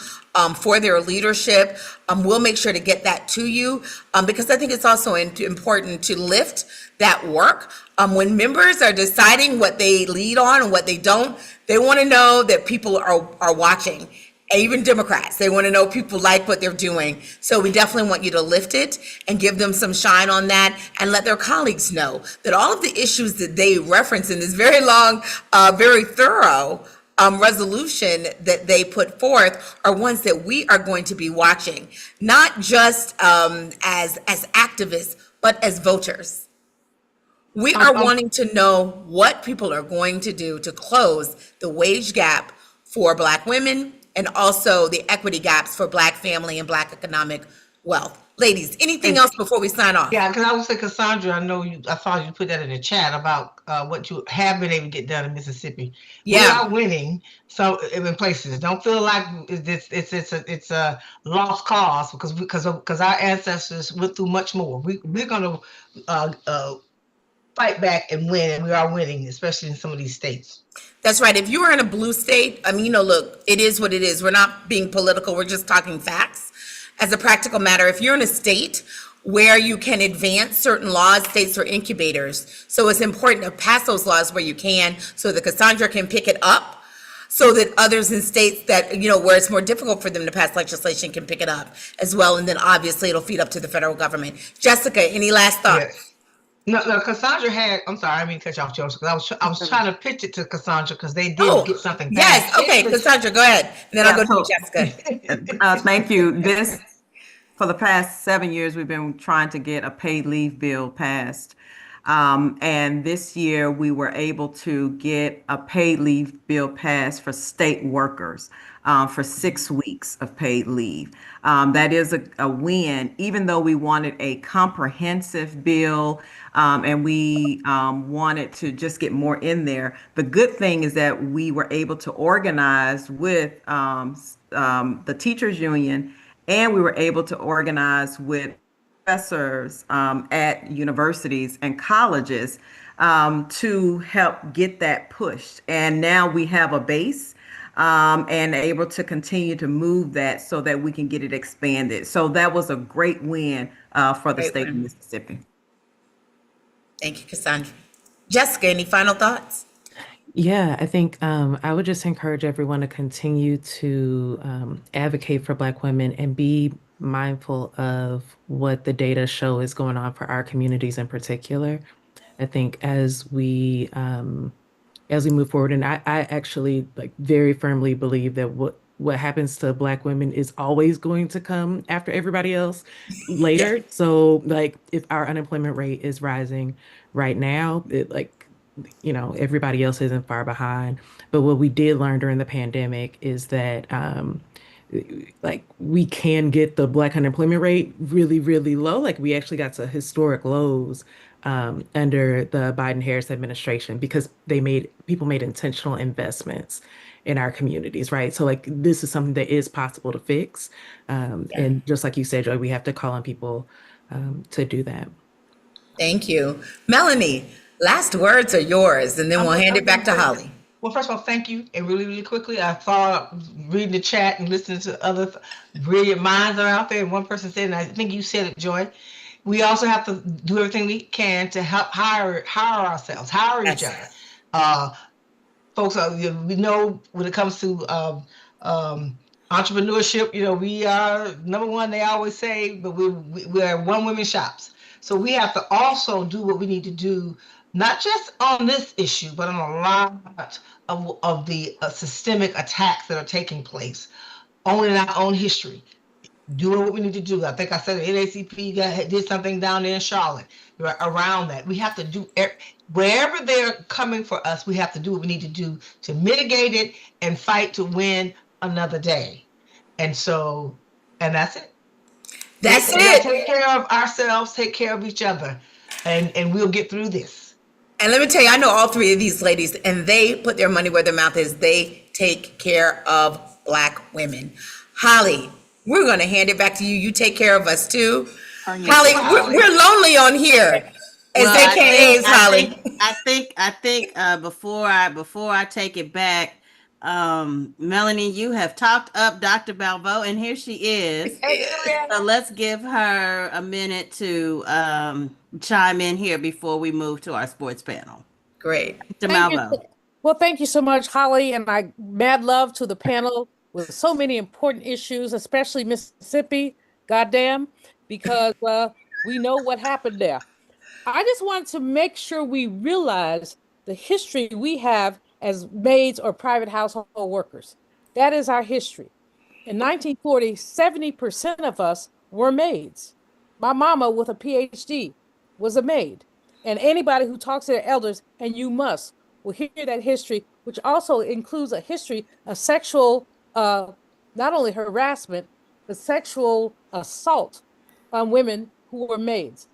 for their leadership. We'll make sure to get that to you because I think it's also important to lift that work. When members are deciding what they lead on and what they don't, they want to know that people are watching. Even Democrats, they want to know people like what they're doing. So we definitely want you to lift it and give them some shine on that and let their colleagues know that all of the issues that they reference in this very long, very thorough resolution that they put forth are ones that we are going to be watching, not just as activists, but as voters. We are wanting to know what people are going to do to close the wage gap for Black women and also the equity gaps for Black family and Black economic wealth. Ladies, anything else before we sign off? Yeah, because I was saying, Cassandra, I thought you put that in the chat about what you have been able to get done in Mississippi. We Yeah. are winning so in places. Don't feel like it's a lost cause because our ancestors went through much more. We're going to fight back and win, and we are winning, especially in some of these states. That's right. If you are in a blue state, I mean, look, it is what it is. We're not being political. We're just talking facts. As a practical matter, if you're in a state where you can advance certain laws, states are incubators. So it's important to pass those laws where you can so that Cassandra can pick it up, so that others in states that, where it's more difficult for them to pass legislation can pick it up as well. And then obviously it'll feed up to the federal government. Jessica, any last thoughts? Yes. No, Cassandra had, I'm sorry, I didn't cut you off, Joseph, because I was trying to pitch it to Cassandra because they did get something yes. passed. Okay, Cassandra, go ahead. And then I'll go to Jessica. Thank you. For the past 7 years, we've been trying to get a paid leave bill passed. And this year, we were able to get a paid leave bill passed for state workers for 6 weeks of paid leave. That is a win, even though we wanted a comprehensive bill and we wanted to just get more in there. The good thing is that we were able to organize with the teachers union, and we were able to organize with professors at universities and colleges to help get that pushed. And now we have a base and able to continue to move that so that we can get it expanded. So that was a great win for the state of Mississippi. Thank you, Cassandra. Jessica, any final thoughts? Yeah, I think I would just encourage everyone to continue to advocate for Black women and be mindful of what the data show is going on for our communities in particular. I think as we move forward, and I actually very firmly believe that what happens to Black women is always going to come after everybody else later. So if our unemployment rate is rising right now, everybody else isn't far behind. But what we did learn during the pandemic is that we can get the Black unemployment rate really, really low. We actually got to historic lows under the Biden-Harris administration because people made intentional investments in our communities, right? So this is something that is possible to fix. And just like you said, Joy, we have to call on people to do that. Thank you. Melanie, last words are yours, and then we'll hand it back to Holly. Well, first of all, thank you. And really, really quickly, I thought reading the chat and listening to other brilliant minds that are out there. And one person said, and I think you said it, Joy, we also have to do everything we can to help hire ourselves, hire each other. Folks, we know when it comes to entrepreneurship, we are number one, they always say, but we're one-woman shops. So we have to also do what we need to do, not just on this issue, but on a lot of the systemic attacks that are taking place, owning our own history, doing what we need to do. I think I said NACP did something down there in Charlotte around that. We have to do, wherever they're coming for us, we have to do what we need to do to mitigate it and fight to win another day. And that's it. That's it. Take care of ourselves, take care of each other, and we'll get through this. And let me tell you, I know all three of these ladies, and they put their money where their mouth is. They take care of Black women. Holly, we're going to hand it back to you. You take care of us too. Holly, we're lonely on here. AKAs, Holly. I think before I take it back, Melanie, you have talked up Dr. Balbo, and here she is. So let's give her a minute to chime in here before we move to our sports panel. Great. Dr. Balbo. Well, thank you so much, Holly, and I mad love to the panel with so many important issues, especially Mississippi, goddamn, because we know what happened there. I just want to make sure we realize the history we have as maids or private household workers. That is our history. In 1940, 70% of us were maids. My mama, with a PhD, was a maid. And anybody who talks to their elders, and you must, will hear that history, which also includes a history of sexual, not only harassment, but sexual assault on women who were maids.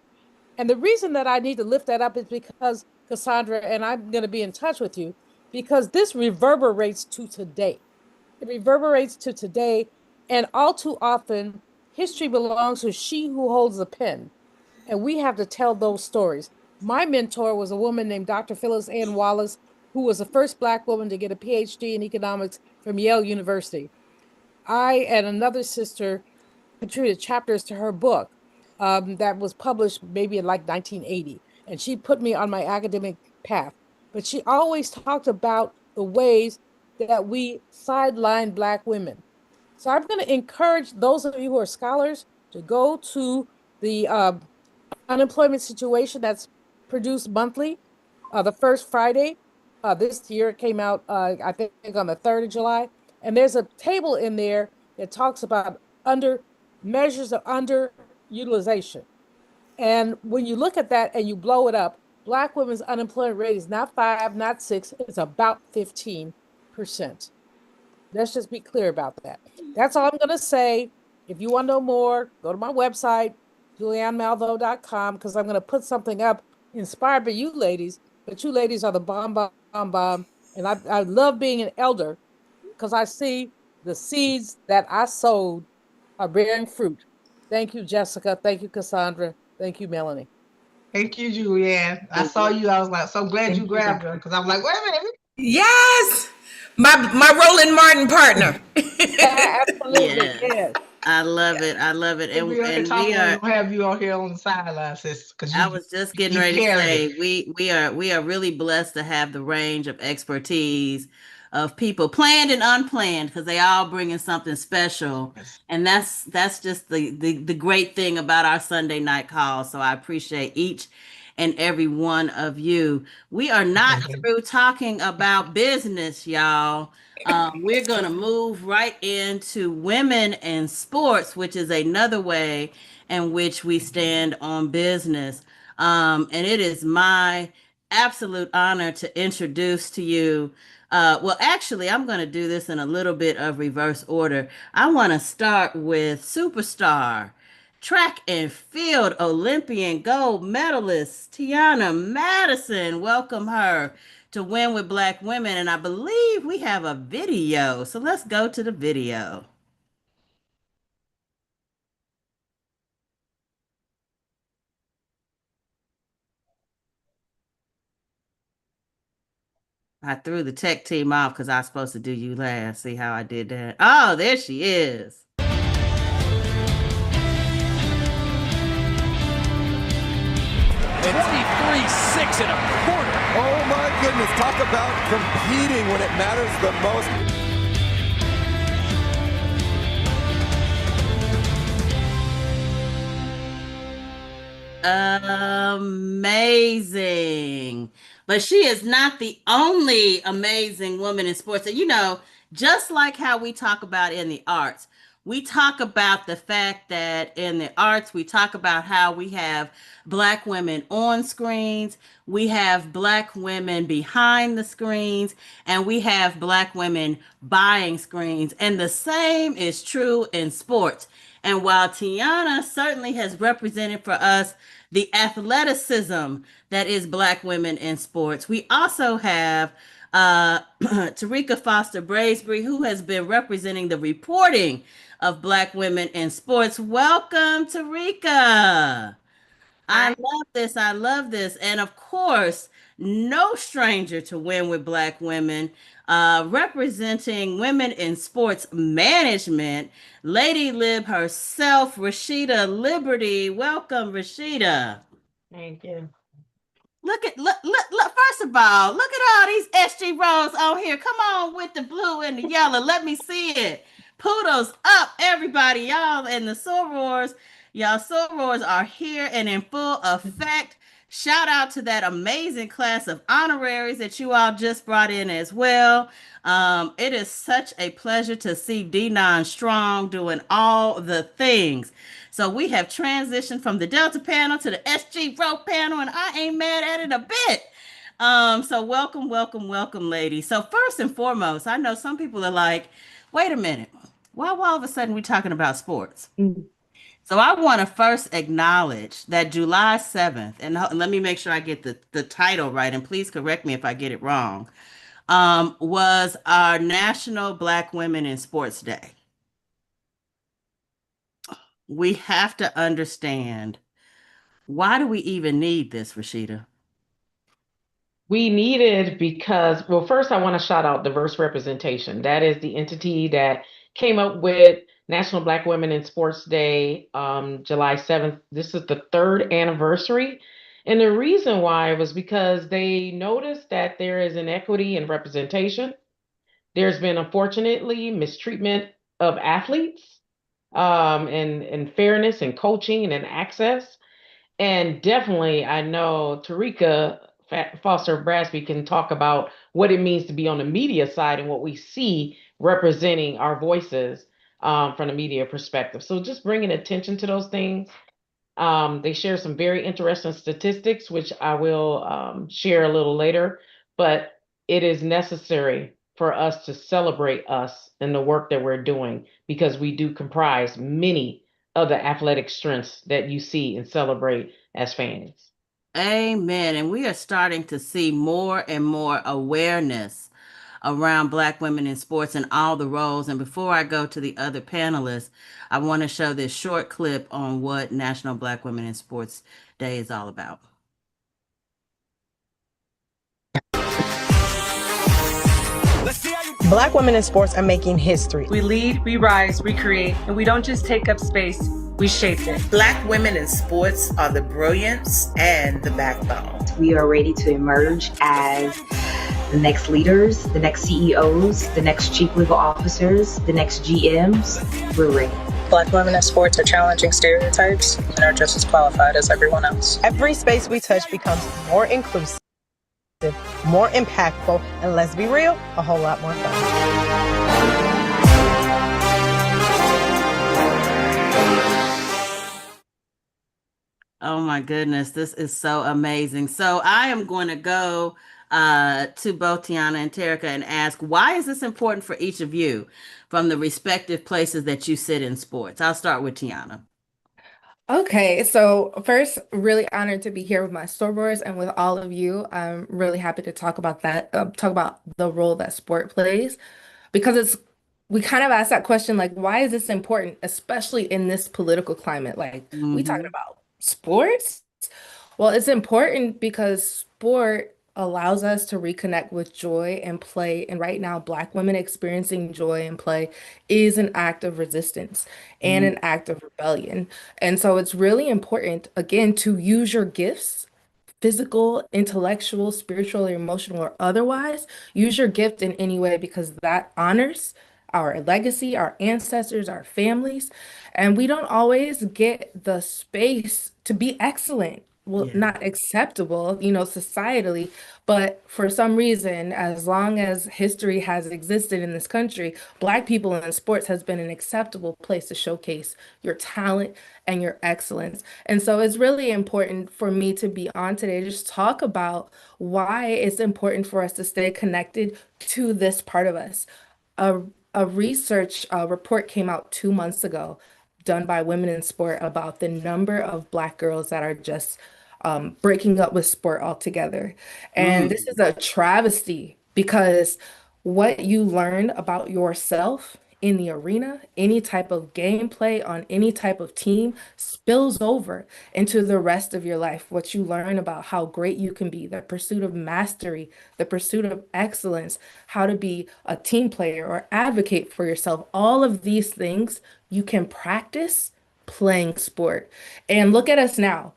And the reason that I need to lift that up is because, Cassandra, and I'm going to be in touch with you, because this reverberates to today. It reverberates to today, and all too often, history belongs to she who holds the pen, and we have to tell those stories. My mentor was a woman named Dr. Phyllis Ann Wallace, who was the first Black woman to get a PhD in economics from Yale University. I and another sister contributed chapters to her book that was published maybe in like 1980, and she put me on my academic path. But she always talked about the ways that we sideline Black women. So I'm going to encourage those of you who are scholars to go to the unemployment situation that's produced monthly, the first Friday. This year it came out, I think, on the 3rd of July. And there's a table in there that talks about measures of underutilization. And when you look at that and you blow it up, Black women's unemployment rate is not 5, not 6, it's about 15%. Let's just be clear about that. That's all I'm going to say. If you want to know more, go to my website, juliannemalvo.com, because I'm going to put something up inspired by you ladies. But you ladies are the bomb, bomb, bomb, bomb. And I love being an elder because I see the seeds that I sowed are bearing fruit. Thank you, Jessica. Thank you, Cassandra. Thank you, Melanie. Thank you, Julianne. I saw you. I was like, so glad you grabbed her, because I'm like, wait a minute. Yes, my Roland Martin partner. Absolutely, Yes. yes. I love it. I love it. And we don't have you on here on the sidelines, sis, because I was just getting ready to say we are really blessed to have the range of expertise of people planned and unplanned, because they all bringing something special. Yes. And that's just the great thing about our Sunday night call. So I appreciate each and every one of you. We are not through talking about business, y'all. We're going to move right into women in sports, which is another way in which we stand on business. And it is my absolute honor to introduce to you. Well, actually, I'm going to do this in a little bit of reverse order. I want to start with superstar, track and field Olympian gold medalist Tiana Madison. Welcome her to Win with Black Women. And I believe we have a video. So let's go to the video. I threw the tech team off because I was supposed to do you last. See how I did that? Oh, there she is. 23-6 and a quarter. Oh my goodness, talk about competing when it matters the most. Amazing. But she is not the only amazing woman in sports. And just like how we talk about in the arts, we talk about the fact that in the arts, we talk about how we have Black women on screens, we have Black women behind the screens, and we have Black women buying screens. And the same is true in sports. And while Tiana certainly has represented for us the athleticism that is Black women in sports, we also have Tarika Foster Braesbury, who has been representing the reporting of Black women in sports. Welcome, Tarika. I love this. I love this. And of course, no stranger to Win with Black Women, representing women in sports management, Lady Lib herself, Rashida Liberty. Welcome, Rashida. Thank you. Look, first of all, look at all these SG rows on here. Come on with the blue and the yellow. Let me see it. Poodles up, everybody. Y'all and the sorors. Y'all sorors are here and in full effect, Shout out to that amazing class of honoraries that you all just brought in as well. It is such a pleasure to see D9 Strong doing all the things. So we have transitioned from the Delta panel to the SG Row panel, and I ain't mad at it a bit. So welcome, welcome, welcome, ladies. So first and foremost, I know some people are like, wait a minute, why all of a sudden we talking about sports? So I want to first acknowledge that July 7th, and let me make sure I get the title right, and please correct me if I get it wrong, was our National Black Women in Sports Day. We have to understand, why do we even need this, Rashida? We needed because, well, first I want to shout out diverse representation. That is the entity that came up with National Black Women in Sports Day, July 7th. This is the third anniversary. And the reason why was because they noticed that there is inequity in representation. There's been, unfortunately, mistreatment of athletes, and fairness and coaching and access. And definitely, I know Tarika Foster Brasby can talk about what it means to be on the media side and what we see representing our voices, from the media perspective. So just bringing attention to those things. They share some very interesting statistics, which I will share a little later, but it is necessary for us to celebrate us and the work that we're doing because we do comprise many of the athletic strengths that you see and celebrate as fans. Amen. And we are starting to see more and more awareness around Black women in sports and all the roles. And before I go to the other panelists, I want to show this short clip on what National Black Women in Sports Day is all about. Black women in sports are making history. We lead, we rise, we create, and we don't just take up space, we shape it. Black women in sports are the brilliance and the backbone. We are ready to emerge as the next leaders, the next CEOs, the next chief legal officers, the next GMs. We're ready. Black women in sports are challenging stereotypes and are just as qualified as everyone else. Every space we touch becomes more inclusive, more impactful, and let's be real, a whole lot more fun. Oh my goodness, this is so amazing. So I am going to go to both Tiana and Terica and ask, why is this important for each of you from the respective places that you sit in sports? I'll start with Tiana. Okay, so first, really honored to be here with my sorors and with all of you. I'm really happy to talk about that, talk about the role that sport plays, because we kind of asked that question, like, why is this important, especially in this political climate? Like, we talking about sports? Well, it's important because sport allows us to reconnect with joy and play. And right now, Black women experiencing joy and play is an act of resistance and an act of rebellion. And so it's really important, again, to use your gifts, physical, intellectual, spiritual, or emotional, or otherwise. Use your gift in any way because that honors our legacy, our ancestors, our families. And we don't always get the space to be excellent. Well, not acceptable, societally, but for some reason, as long as history has existed in this country, Black people in sports has been an acceptable place to showcase your talent and your excellence. And so it's really important for me to be on today to just talk about why it's important for us to stay connected to this part of us. A research report came out 2 months ago done by Women in Sport about the number of Black girls that are just breaking up with sport altogether. And this is a travesty because what you learn about yourself in the arena, any type of gameplay on any type of team spills over into the rest of your life. What you learn about how great you can be, the pursuit of mastery, the pursuit of excellence, how to be a team player or advocate for yourself. All of these things you can practice playing sport. And look at us now.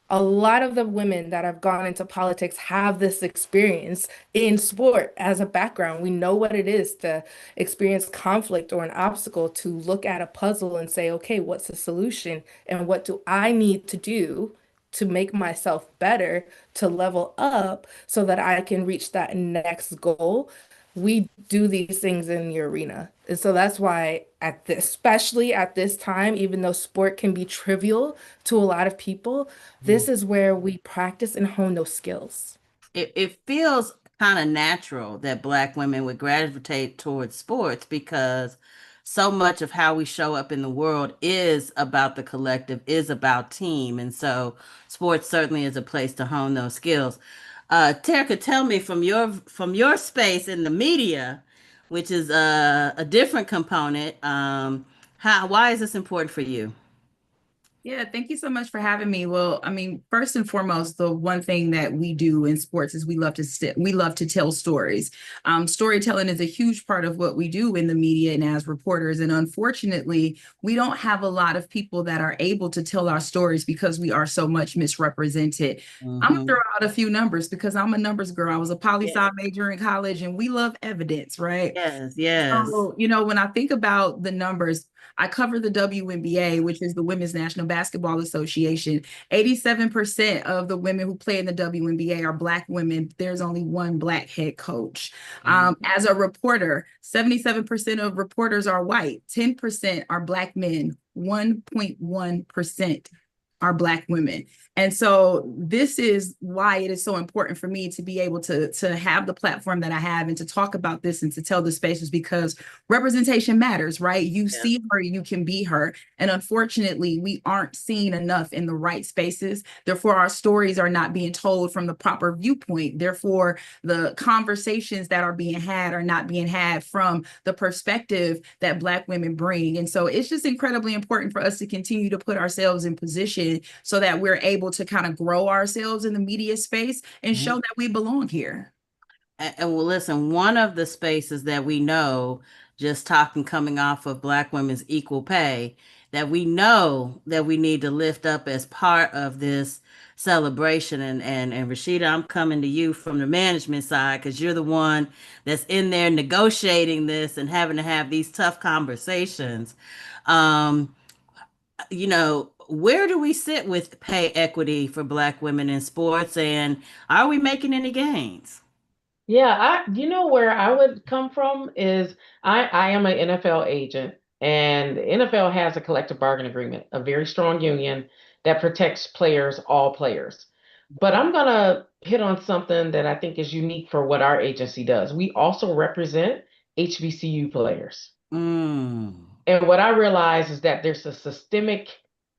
A lot of the women that have gone into politics have this experience in sport as a background. We know what it is to experience conflict or an obstacle, to look at a puzzle and say, okay, what's the solution? And what do I need to do to make myself better, to level up so that I can reach that next goal, we do these things in the arena. And so that's why especially at this time, even though sport can be trivial to a lot of people, this is where we practice and hone those skills. It feels kind of natural that Black women would gravitate towards sports because so much of how we show up in the world is about the collective, is about team. And so sports certainly is a place to hone those skills. Terica, tell me from your space in the media, which is a different component, why is this important for you? Yeah, thank you so much for having me. Well, I mean, first and foremost, the one thing that we do in sports is we love to tell stories. Storytelling is a huge part of what we do in the media and as reporters. And unfortunately, we don't have a lot of people that are able to tell our stories because we are so much misrepresented. I'm gonna throw out a few numbers because I'm a numbers girl. I was a poli-sci major in college, and we love evidence, right? Yes. So, when I think about the numbers, I cover the WNBA, which is the Women's National Basketball Association. 87% of the women who play in the WNBA are Black women. There's only one Black head coach. As a reporter, 77% of reporters are white, 10% are Black men, 1.1% are Black women. And so this is why it is so important for me to be able to have the platform that I have and to talk about this and to tell the spaces, because representation matters, right? You see her, you can be her. And unfortunately, we aren't seen enough in the right spaces. Therefore, our stories are not being told from the proper viewpoint. Therefore, the conversations that are being had are not being had from the perspective that Black women bring. And so it's just incredibly important for us to continue to put ourselves in position so that we're able to kind of grow ourselves in the media space and show that we belong here. And well, listen, one of the spaces that we know, just talking coming off of Black women's equal pay, that we know that we need to lift up as part of this celebration. And Rashida, I'm coming to you from the management side because you're the one that's in there negotiating this and having to have these tough conversations. Where do we sit with pay equity for Black women in sports, and are we making any gains? Yeah, where I would come from is I am an NFL agent, and the NFL has a collective bargaining agreement, a very strong union that protects players, all players. But I'm going to hit on something that I think is unique for what our agency does. We also represent HBCU players. And what I realize is that there's a systemic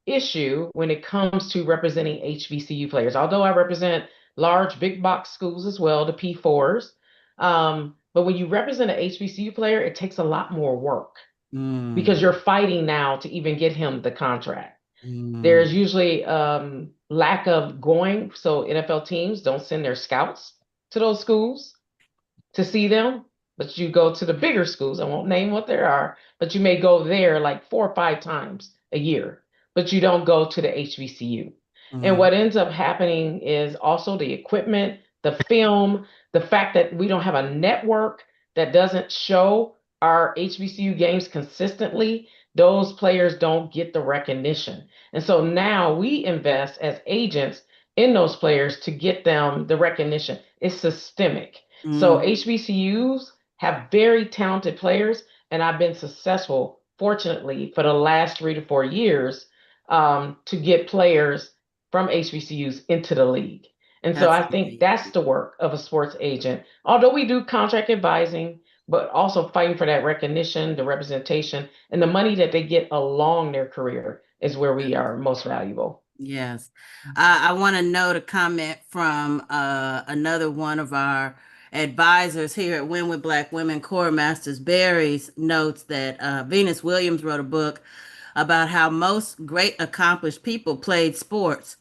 issue when it comes to representing HBCU players. Although I represent large big box schools as well, the P4s. But when you represent an HBCU player, it takes a lot more work because you're fighting now to even get him the contract. There's usually lack of going, so NFL teams don't send their scouts to those schools to see them, but you go to the bigger schools. I won't name what there are, but you may go there like 4 or 5 times a year, but you don't go to the HBCU. And what ends up happening is also the equipment, the film, the fact that we don't have a network that doesn't show our HBCU games consistently. Those players don't get the recognition. And so now we invest as agents in those players to get them the recognition. It's systemic. So HBCUs have very talented players, and I've been successful, fortunately, for the last 3 to 4 years to get players from HBCUs into the league. And so I think that's the work of a sports agent. Although we do contract advising, but also fighting for that recognition, the representation, and the money that they get along their career is where we are most valuable. Yes. I want to note a comment from another one of our advisors here at Win with Black Women, Cora Masters Berries, notes that Venus Williams wrote a book about how most great accomplished people played sports.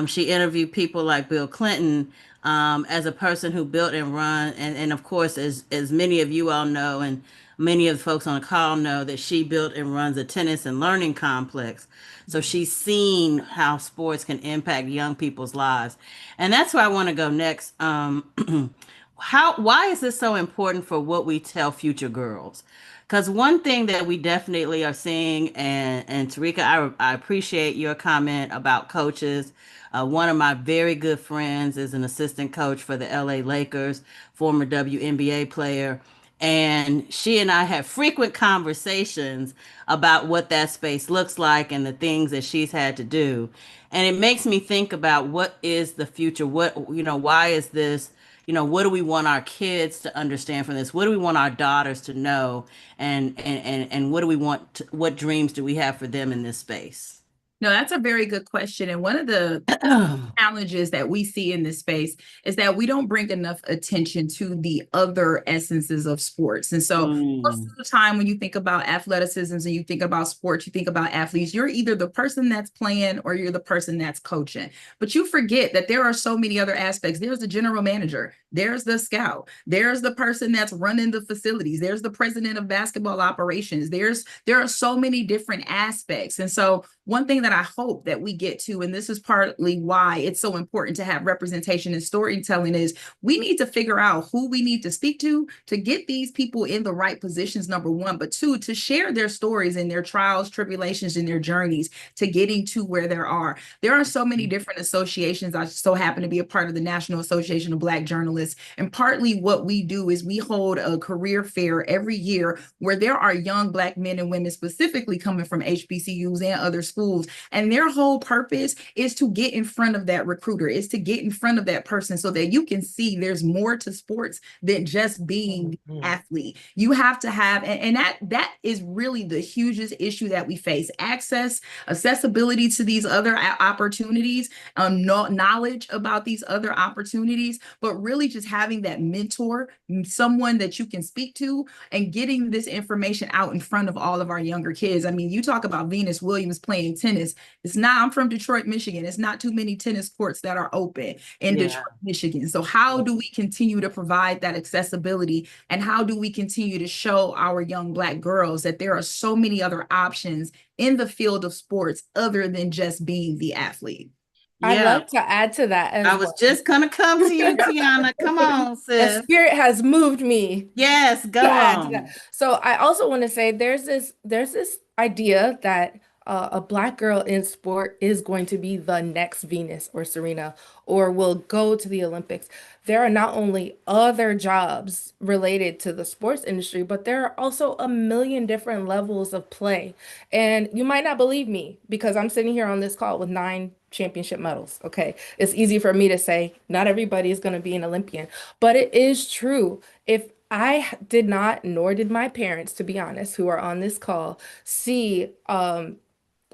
She interviewed people like Bill Clinton as a person who built and run, and of course, as many of you all know, and many of the folks on the call know, that she built and runs a tennis and learning complex. So she's seen how sports can impact young people's lives. And that's where I want to go next. why is this so important for what we tell future girls? Because one thing that we definitely are seeing, and Tarika, I appreciate your comment about coaches. One of my very good friends is an assistant coach for the LA Lakers, former WNBA player. And she and I have frequent conversations about what that space looks like and the things that she's had to do. And it makes me think about what is the future? Why is this? What do we want our kids to understand from this? What do we want our daughters to know? And what do we what dreams do we have for them in this space? No, that's a very good question. And one of the challenges that we see in this space is that we don't bring enough attention to the other essences of sports. And so most of the time when you think about athleticism and you think about sports, you think about athletes, you're either the person that's playing or you're the person that's coaching. But you forget that there are so many other aspects. There's the general manager, there's the scout, there's the person that's running the facilities, there's the president of basketball operations. There are so many different aspects. And so one thing that I hope that we get to, and this is partly why it's so important to have representation and storytelling, is we need to figure out who we need to speak to get these people in the right positions, number one, but two, to share their stories and their trials, tribulations, and their journeys to getting to where they are. There are so many different associations. I so happen to be a part of the National Association of Black Journalists. And partly what we do is we hold a career fair every year where there are young Black men and women specifically coming from HBCUs and other schools. And their whole purpose is to get in front of that recruiter, is to get in front of that person so that you can see there's more to sports than just being the athlete. You have to have, and that is really the hugest issue that we face: accessibility to these other opportunities, knowledge about these other opportunities, but really just having that mentor, someone that you can speak to, and getting this information out in front of all of our younger kids. I mean, you talk about Venus Williams playing tennis. I'm from Detroit, Michigan. It's not too many tennis courts that are open in Detroit, Michigan. So how do we continue to provide that accessibility? And how do we continue to show our young Black girls that there are so many other options in the field of sports other than just being the athlete? I'd like to add to that as I was just gonna come to you, Tiana. Come on, sis. The spirit has moved me. Yes, go on. So I also want to say there's this idea that a Black girl in sport is going to be the next Venus or Serena, or will go to the Olympics. There are not only other jobs related to the sports industry, but there are also a million different levels of play. And you might not believe me because I'm sitting here on this call with 9 championship medals. Okay. It's easy for me to say not everybody is going to be an Olympian, but it is true. If I did not, nor did my parents, to be honest, who are on this call, see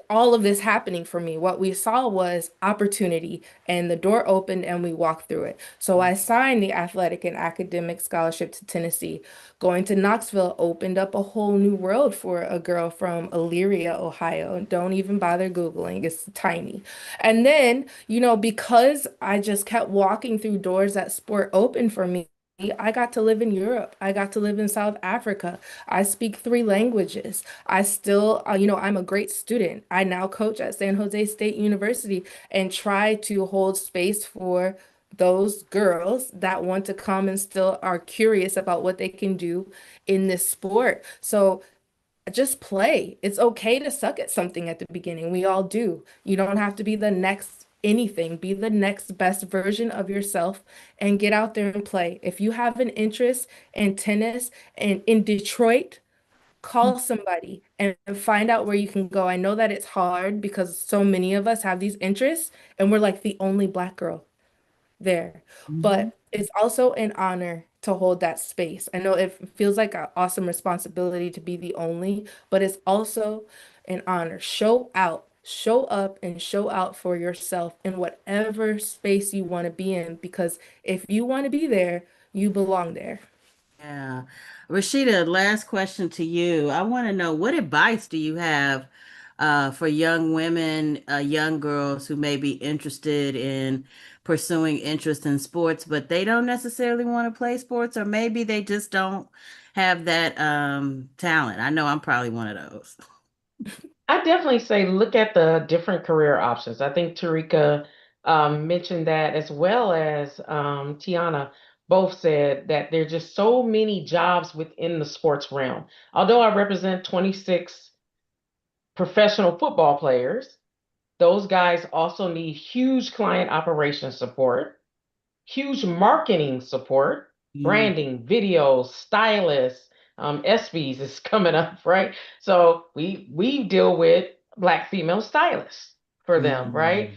all of this happening for me. What we saw was opportunity, and the door opened and we walked through it. So I signed the athletic and academic scholarship to Tennessee. Going to Knoxville opened up a whole new world for a girl from Elyria, Ohio. Don't even bother Googling, it's tiny. And then, because I just kept walking through doors that sport opened for me, I got to live in Europe. I got to live in South Africa. I speak 3 languages. I still, I'm a great student. I now coach at San Jose State University and try to hold space for those girls that want to come and still are curious about what they can do in this sport. So just play. It's okay to suck at something at the beginning. We all do. You don't have to be the next anything. Be the next best version of yourself and get out there and play. If you have an interest in tennis and in Detroit, call somebody and find out where you can go. I know that it's hard because so many of us have these interests and we're like the only Black girl there. But it's also an honor to hold that space. I know it feels like an awesome responsibility to be the only, but it's also an honor. Show out, show up, and show out for yourself in whatever space you want to be in, because if you want to be there, you belong there. Yeah. Rashida, last question to you. I want to know, what advice do you have for young women, young girls who may be interested in pursuing interest in sports, but they don't necessarily want to play sports, or maybe they just don't have that talent? I know I'm probably one of those. I definitely say look at the different career options. I think Tarika mentioned that, as well as Tiana. both said that there are just so many jobs within the sports realm. Although I represent 26 professional football players, those guys also need huge client operations support, huge marketing support, branding, videos, stylists, SBs is coming up, right? So we deal with Black female stylists for them, right?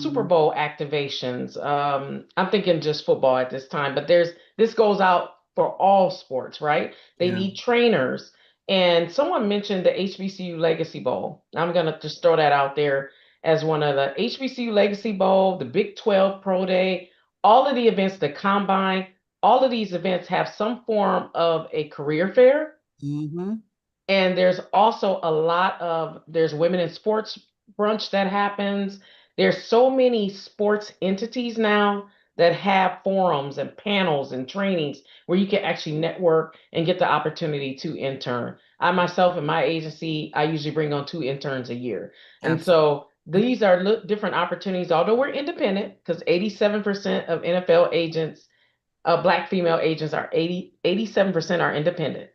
Super Bowl activations. I'm thinking just football at this time, but this goes out for all sports, right? They need trainers. And someone mentioned the HBCU Legacy Bowl. I'm gonna just throw that out there as one of the HBCU Legacy Bowl, the Big 12 Pro Day, all of the events, the combine, all of these events have some form of a career fair. And there's also there's women in sports brunch that happens. There's so many sports entities now that have forums and panels and trainings where you can actually network and get the opportunity to intern. I myself, in my agency, I usually bring on 2 interns a year. And so these are different opportunities, although we're independent, because 87% of NFL agents, Black female agents are 87% are independent.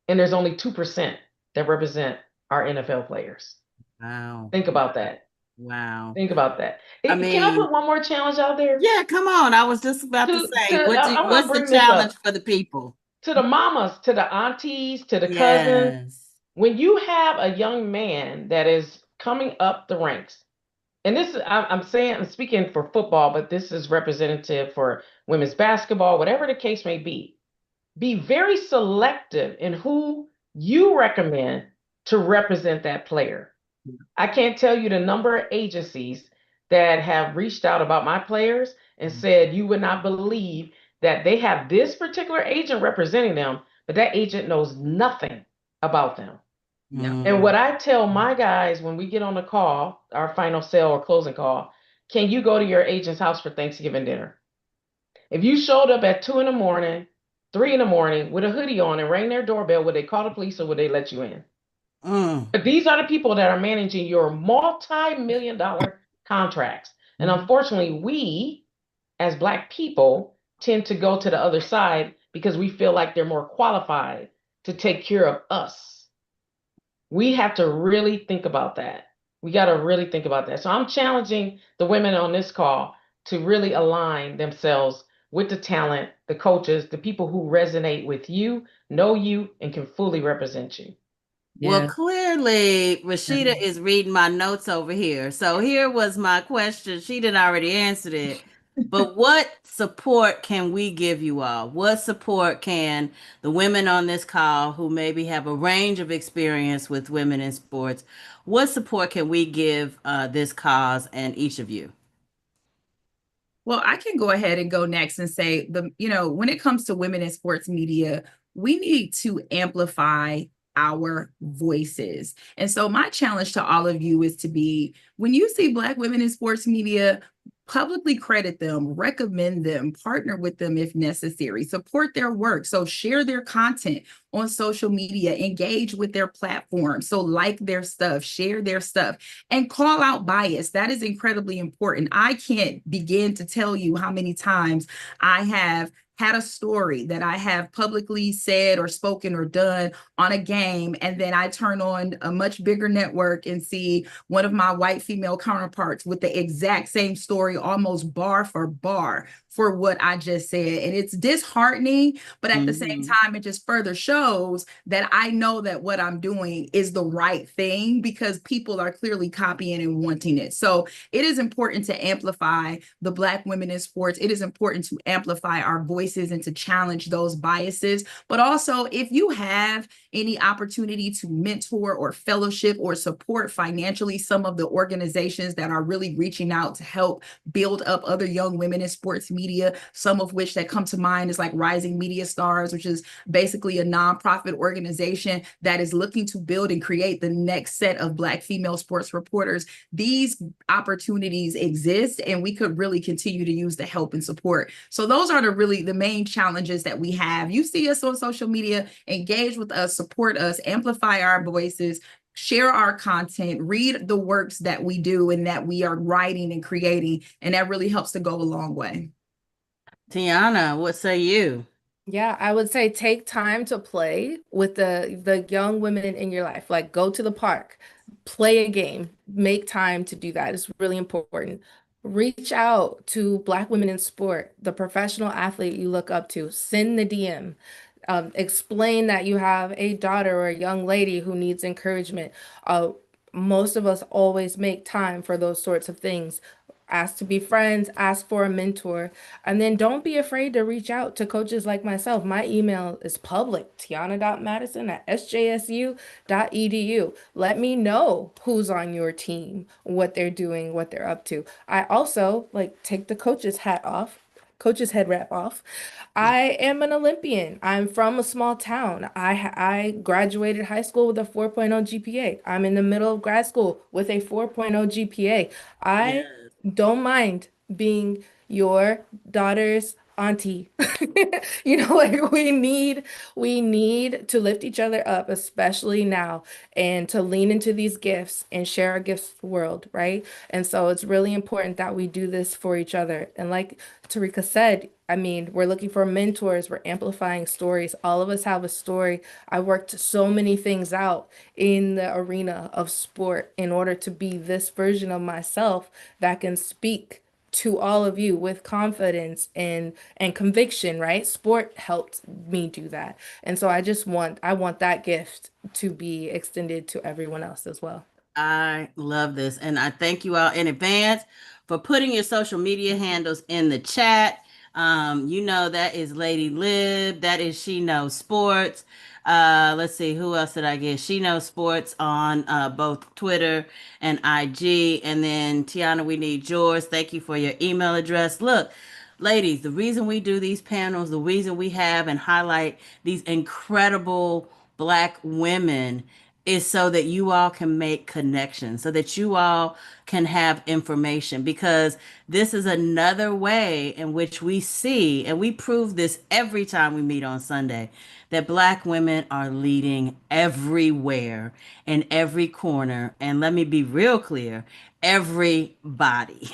And there's only 2% that represent our NFL players. Wow. Think about that. Wow. Think about that. I mean, can I put one more challenge out there? Yeah, come on. I was just about to say, what's the challenge for the people? To the mamas, to the aunties, to the cousins. When you have a young man that is coming up the ranks, and this is, I'm speaking for football, but this is representative for women's basketball, whatever the case may be. Be very selective in who you recommend to represent that player. I can't tell you the number of agencies that have reached out about my players and said you would not believe that they have this particular agent representing them, but that agent knows nothing about them. And what I tell my guys when we get on the call, our final sale or closing call, can you go to your agent's house for Thanksgiving dinner? If you showed up at 2 a.m, 3 a.m. with a hoodie on and rang their doorbell, would they call the police or would they let you in? But these are the people that are managing your multi-million-dollar contracts. And unfortunately, we, as Black people, tend to go to the other side because we feel like they're more qualified to take care of us. We have to really think about that. We got to really think about that. So I'm challenging the women on this call to really align themselves with the talent, the coaches, the people who resonate with you, know you, and can fully represent you. Well, clearly, Rashida is reading my notes over here. So here was my question. She didn't already answered it. But what support can we give you all? What support can the women on this call who maybe have a range of experience with women in sports, what support can we give this cause and each of you? Well, I can go ahead and go next and say, when it comes to women in sports media, we need to amplify our voices. And so my challenge to all of you is to be, when you see Black women in sports media, publicly credit them, recommend them, partner with them if necessary, support their work. So share their content on social media, engage with their platform. So like their stuff, share their stuff, and call out bias. That is incredibly important. I can't begin to tell you how many times I have had a story that I have publicly said or spoken or done on a game, and then I turn on a much bigger network and see one of my white female counterparts with the exact same story, almost bar for bar, for what I just said. And it's disheartening, but at the same time, it just further shows that I know that what I'm doing is the right thing because people are clearly copying and wanting it. So it is important to amplify the Black women in sports. It is important to amplify our voices and to challenge those biases. But also, if you have any opportunity to mentor or fellowship or support financially some of the organizations that are really reaching out to help build up other young women in sports media, some of which that come to mind is like Rising Media Stars, which is basically a nonprofit organization that is looking to build and create the next set of Black female sports reporters. These opportunities exist, and we could really continue to use the help and support. So those are the main challenges that we have. You see us on social media, engage with us, support us, amplify our voices, share our content, read the works that we do and that we are writing and creating, and that really helps to go a long way. Tiana, what say you? Yeah, I would say take time to play with the young women in your life. Like go to the park, play a game, make time to do that. It's really important. Reach out to Black women in sport, the professional athlete you look up to. Send the DM. Explain that you have a daughter or a young lady who needs encouragement. Most of us always make time for those sorts of things. Ask to be friends, ask for a mentor, and then don't be afraid to reach out to coaches like myself. My email is public, tiana.madison@sjsu.edu. Let me know who's on your team, what they're doing, what they're up to. I also like take the coach's head wrap off. I am an Olympian. I'm from a small town. I graduated high school with a 4.0 GPA. I'm in the middle of grad school with a 4.0 GPA. I don't mind being your daughter's auntie. Like we need to lift each other up, especially now, and to lean into these gifts and share our gifts with the world, right? And so it's really important that we do this for each other. And like Tarika said, I mean, we're looking for mentors, we're amplifying stories. All of us have a story. I worked so many things out in the arena of sport in order to be this version of myself that can speak to all of you with confidence and conviction, right? Sport helped me do that. And so I want that gift to be extended to everyone else as well. I love this. And I thank you all in advance for putting your social media handles in the chat. That is Lady Lib. That is She Knows Sports. Let's see, who else did I get? She Knows Sports on both Twitter and IG. And then Tiana, we need yours. Thank you for your email address. Look, ladies, the reason we do these panels, the reason we have and highlight these incredible Black women is so that you all can make connections, so that you all can have information, because this is another way in which we see, and we prove this every time we meet on Sunday, that Black women are leading everywhere, in every corner. And let me be real clear, everybody.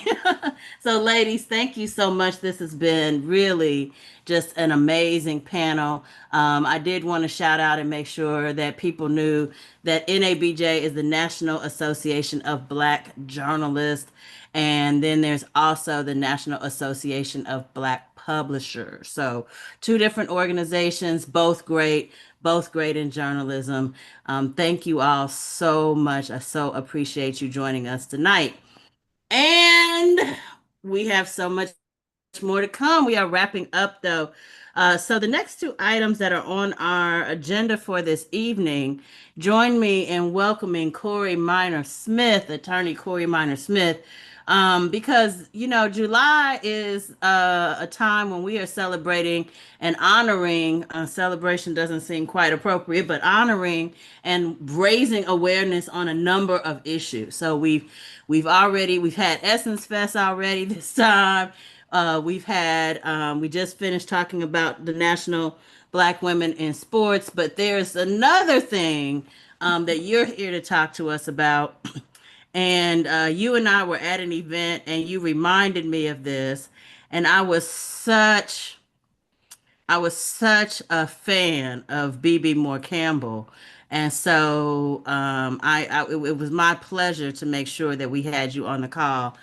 So, ladies, thank you so much. This has been really just an amazing panel. I did want to shout out and make sure that people knew that NABJ is the National Association of Black Journalists. And then there's also the National Association of Black Publishers. So two different organizations, both great in journalism. Thank you all so much. I so appreciate you joining us tonight. And we have so much more to come. We are wrapping up though. So the next two items that are on our agenda for this evening, join me in welcoming Corey Minor Smith, attorney Corey Minor Smith, because July is a time when we are celebrating and honoring. Celebration doesn't seem quite appropriate, but honoring and raising awareness on a number of issues. So we've had Essence Fest already this time. We just finished talking about the National Black Women in Sports, but there's another thing that you're here to talk to us about. And you and I were at an event and you reminded me of this. And I was such a fan of BB Moore Campbell. And so it was my pleasure to make sure that we had you on the call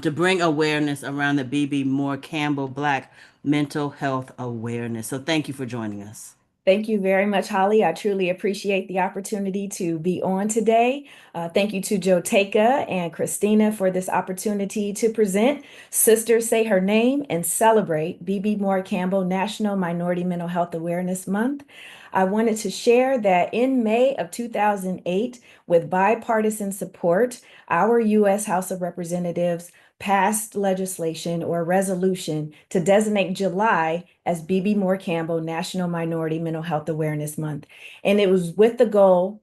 to bring awareness around the BB Moore Campbell Black Mental Health Awareness. So thank you for joining us. Thank you very much, Holly. I truly appreciate the opportunity to be on today. Thank you to Joteka and Christina for this opportunity to present Sisters Say Her Name and celebrate BB Moore Campbell National Minority Mental Health Awareness Month. I wanted to share that in May of 2008, with bipartisan support, our U.S. House of Representatives passed legislation or resolution to designate July as BB Moore Campbell National Minority Mental Health Awareness Month. And it was with the goal,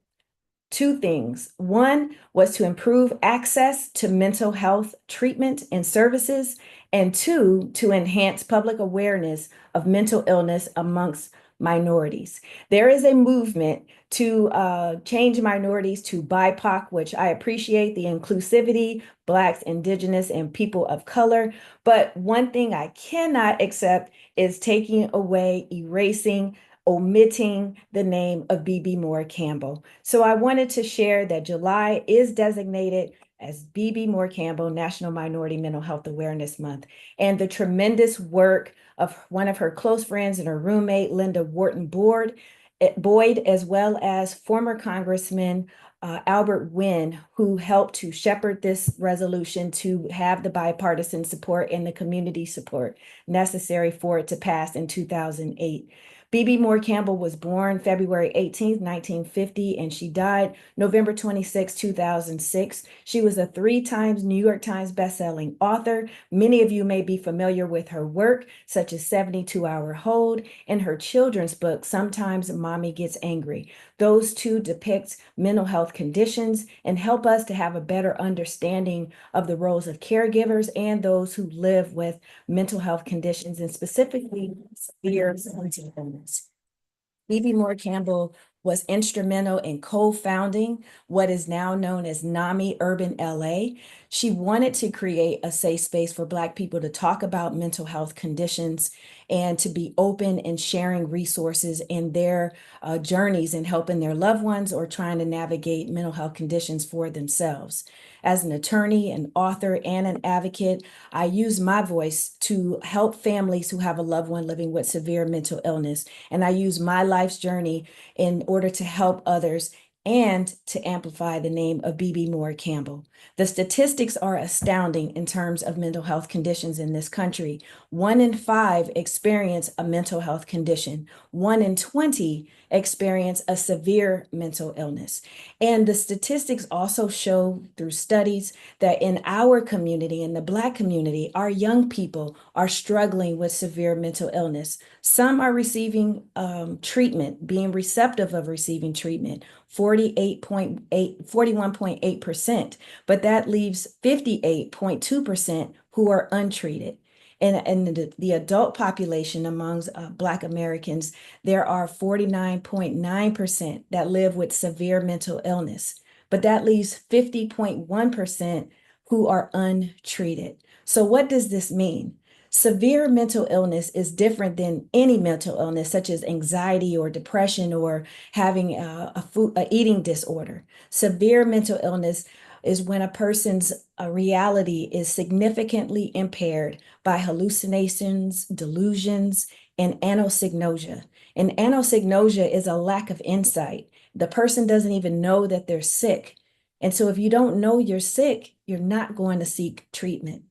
two things. One was to improve access to mental health treatment and services, and two, to enhance public awareness of mental illness amongst minorities. There is a movement to change minorities to BIPOC, which I appreciate the inclusivity, Blacks, Indigenous, and people of color. But one thing I cannot accept is taking away, erasing, omitting the name of BB Moore Campbell. So I wanted to share that July is designated as BB Moore Campbell National Minority Mental Health Awareness Month, and the tremendous work of one of her close friends and her roommate, Linda Wharton Boyd, as well as former Congressman Albert Wynn, who helped to shepherd this resolution to have the bipartisan support and the community support necessary for it to pass in 2008. BB Moore Campbell was born February 18th, 1950, and she died November 26, 2006. She was a 3 times New York Times bestselling author. Many of you may be familiar with her work, such as 72-Hour Hold and her children's book, Sometimes Mommy Gets Angry. Those two depict mental health conditions and help us to have a better understanding of the roles of caregivers and those who live with mental health conditions, and specifically severe mental illness. BB Moore Campbell was instrumental in co-founding what is now known as NAMI Urban LA. She wanted to create a safe space for Black people to talk about mental health conditions and to be open and sharing resources in their journeys and helping their loved ones or trying to navigate mental health conditions for themselves. As an attorney, an author, and an advocate, I use my voice to help families who have a loved one living with severe mental illness. And I use my life's journey in order to help others and to amplify the name of BB Moore Campbell. The statistics are astounding in terms of mental health conditions in this country. 1 in 5 experience a mental health condition. 1 in 20 experience a severe mental illness. And the statistics also show through studies that in our community, in the Black community, our young people are struggling with severe mental illness. Some are receiving treatment, being receptive of receiving treatment, 41.8%, but that leaves 58.2% who are untreated. And the adult population amongst Black Americans, there are 49.9% that live with severe mental illness, but that leaves 50.1% who are untreated. So what does this mean? Severe mental illness is different than any mental illness, such as anxiety or depression or having a eating disorder. Severe mental illness is when a person's reality is significantly impaired by hallucinations, delusions, and anosognosia. And anosognosia is a lack of insight. The person doesn't even know that they're sick. And so if you don't know you're sick, you're not going to seek treatment.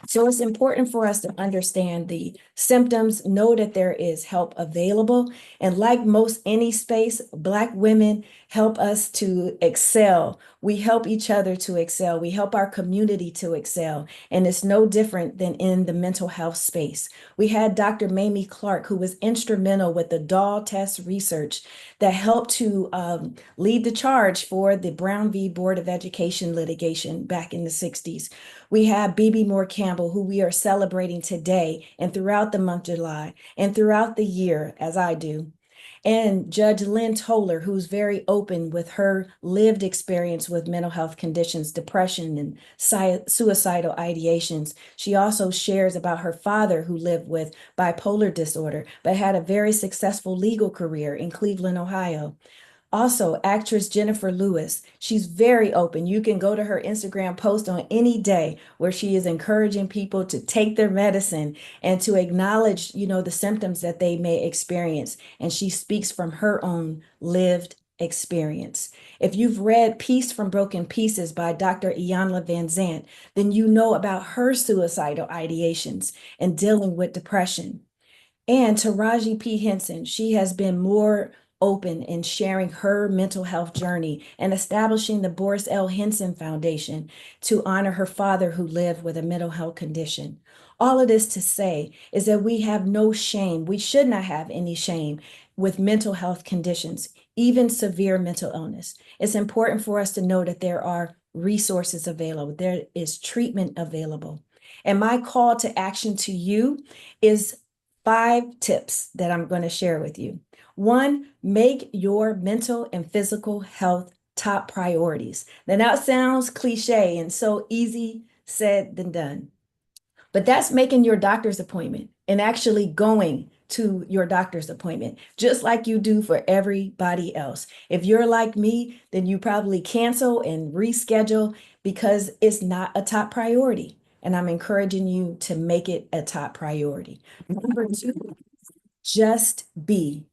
So it's important for us to understand the symptoms, know that there is help available. And like most any space, Black women help us to excel. We help each other to excel. We help our community to excel. And it's no different than in the mental health space. We had Dr. Mamie Clark, who was instrumental with the doll test research that helped to lead the charge for the Brown v. Board of Education litigation back in the 60s. We have BB Moore Campbell, who we are celebrating today and throughout the month of July and throughout the year, as I do. And Judge Lynn Toller, who's very open with her lived experience with mental health conditions, depression, and suicidal ideations. She also shares about her father who lived with bipolar disorder, but had a very successful legal career in Cleveland, Ohio. Also, actress Jennifer Lewis, she's very open. You can go to her Instagram post on any day where she is encouraging people to take their medicine and to acknowledge, the symptoms that they may experience. And she speaks from her own lived experience. If you've read Peace from Broken Pieces by Dr. Iyanla Vanzant, then you know about her suicidal ideations and dealing with depression. And Taraji P. Henson, she has been more open in sharing her mental health journey and establishing the Boris L. Henson Foundation to honor her father who lived with a mental health condition. All of this to say is that we have no shame. We should not have any shame with mental health conditions, even severe mental illness. It's important for us to know that there are resources available. There is treatment available. And my call to action to you is 5 tips that I'm going to share with you. 1, make your mental and physical health top priorities. Now, that sounds cliche and so easy said than done. But that's making your doctor's appointment and actually going to your doctor's appointment, just like you do for everybody else. If you're like me, then you probably cancel and reschedule because it's not a top priority. And I'm encouraging you to make it a top priority. Number 2, just be.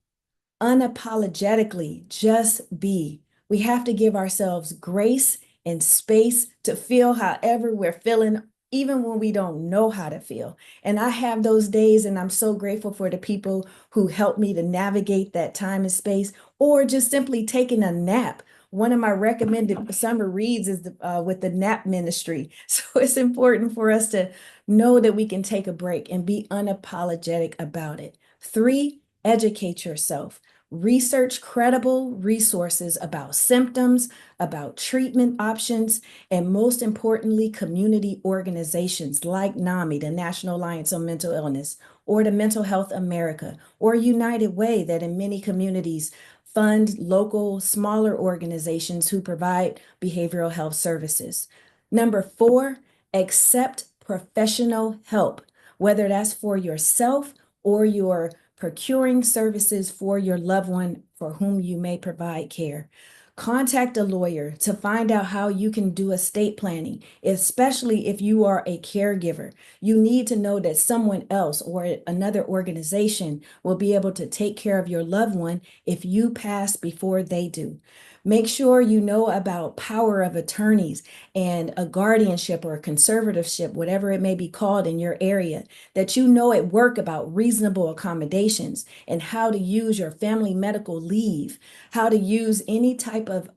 Unapologetically, just be. We have to give ourselves grace and space to feel however we're feeling, even when we don't know how to feel. And I have those days, and I'm so grateful for the people who help me to navigate that time and space, or just simply taking a nap. One of my recommended summer reads is with the nap ministry. So it's important for us to know that we can take a break and be unapologetic about it. 3, educate yourself. Research credible resources about symptoms, about treatment options, and most importantly, community organizations like NAMI, the National Alliance on Mental Illness, or the Mental Health America, or United Way, that in many communities fund local, smaller organizations who provide behavioral health services. Number 4, accept professional help, whether that's for yourself or your procuring services for your loved one for whom you may provide care. Contact a lawyer to find out how you can do estate planning, especially if you are a caregiver. You need to know that someone else or another organization will be able to take care of your loved one if you pass before they do. Make sure you know about power of attorneys and a guardianship or a conservatorship, whatever it may be called in your area, that you know at work about reasonable accommodations and how to use your family medical leave, how to use any type of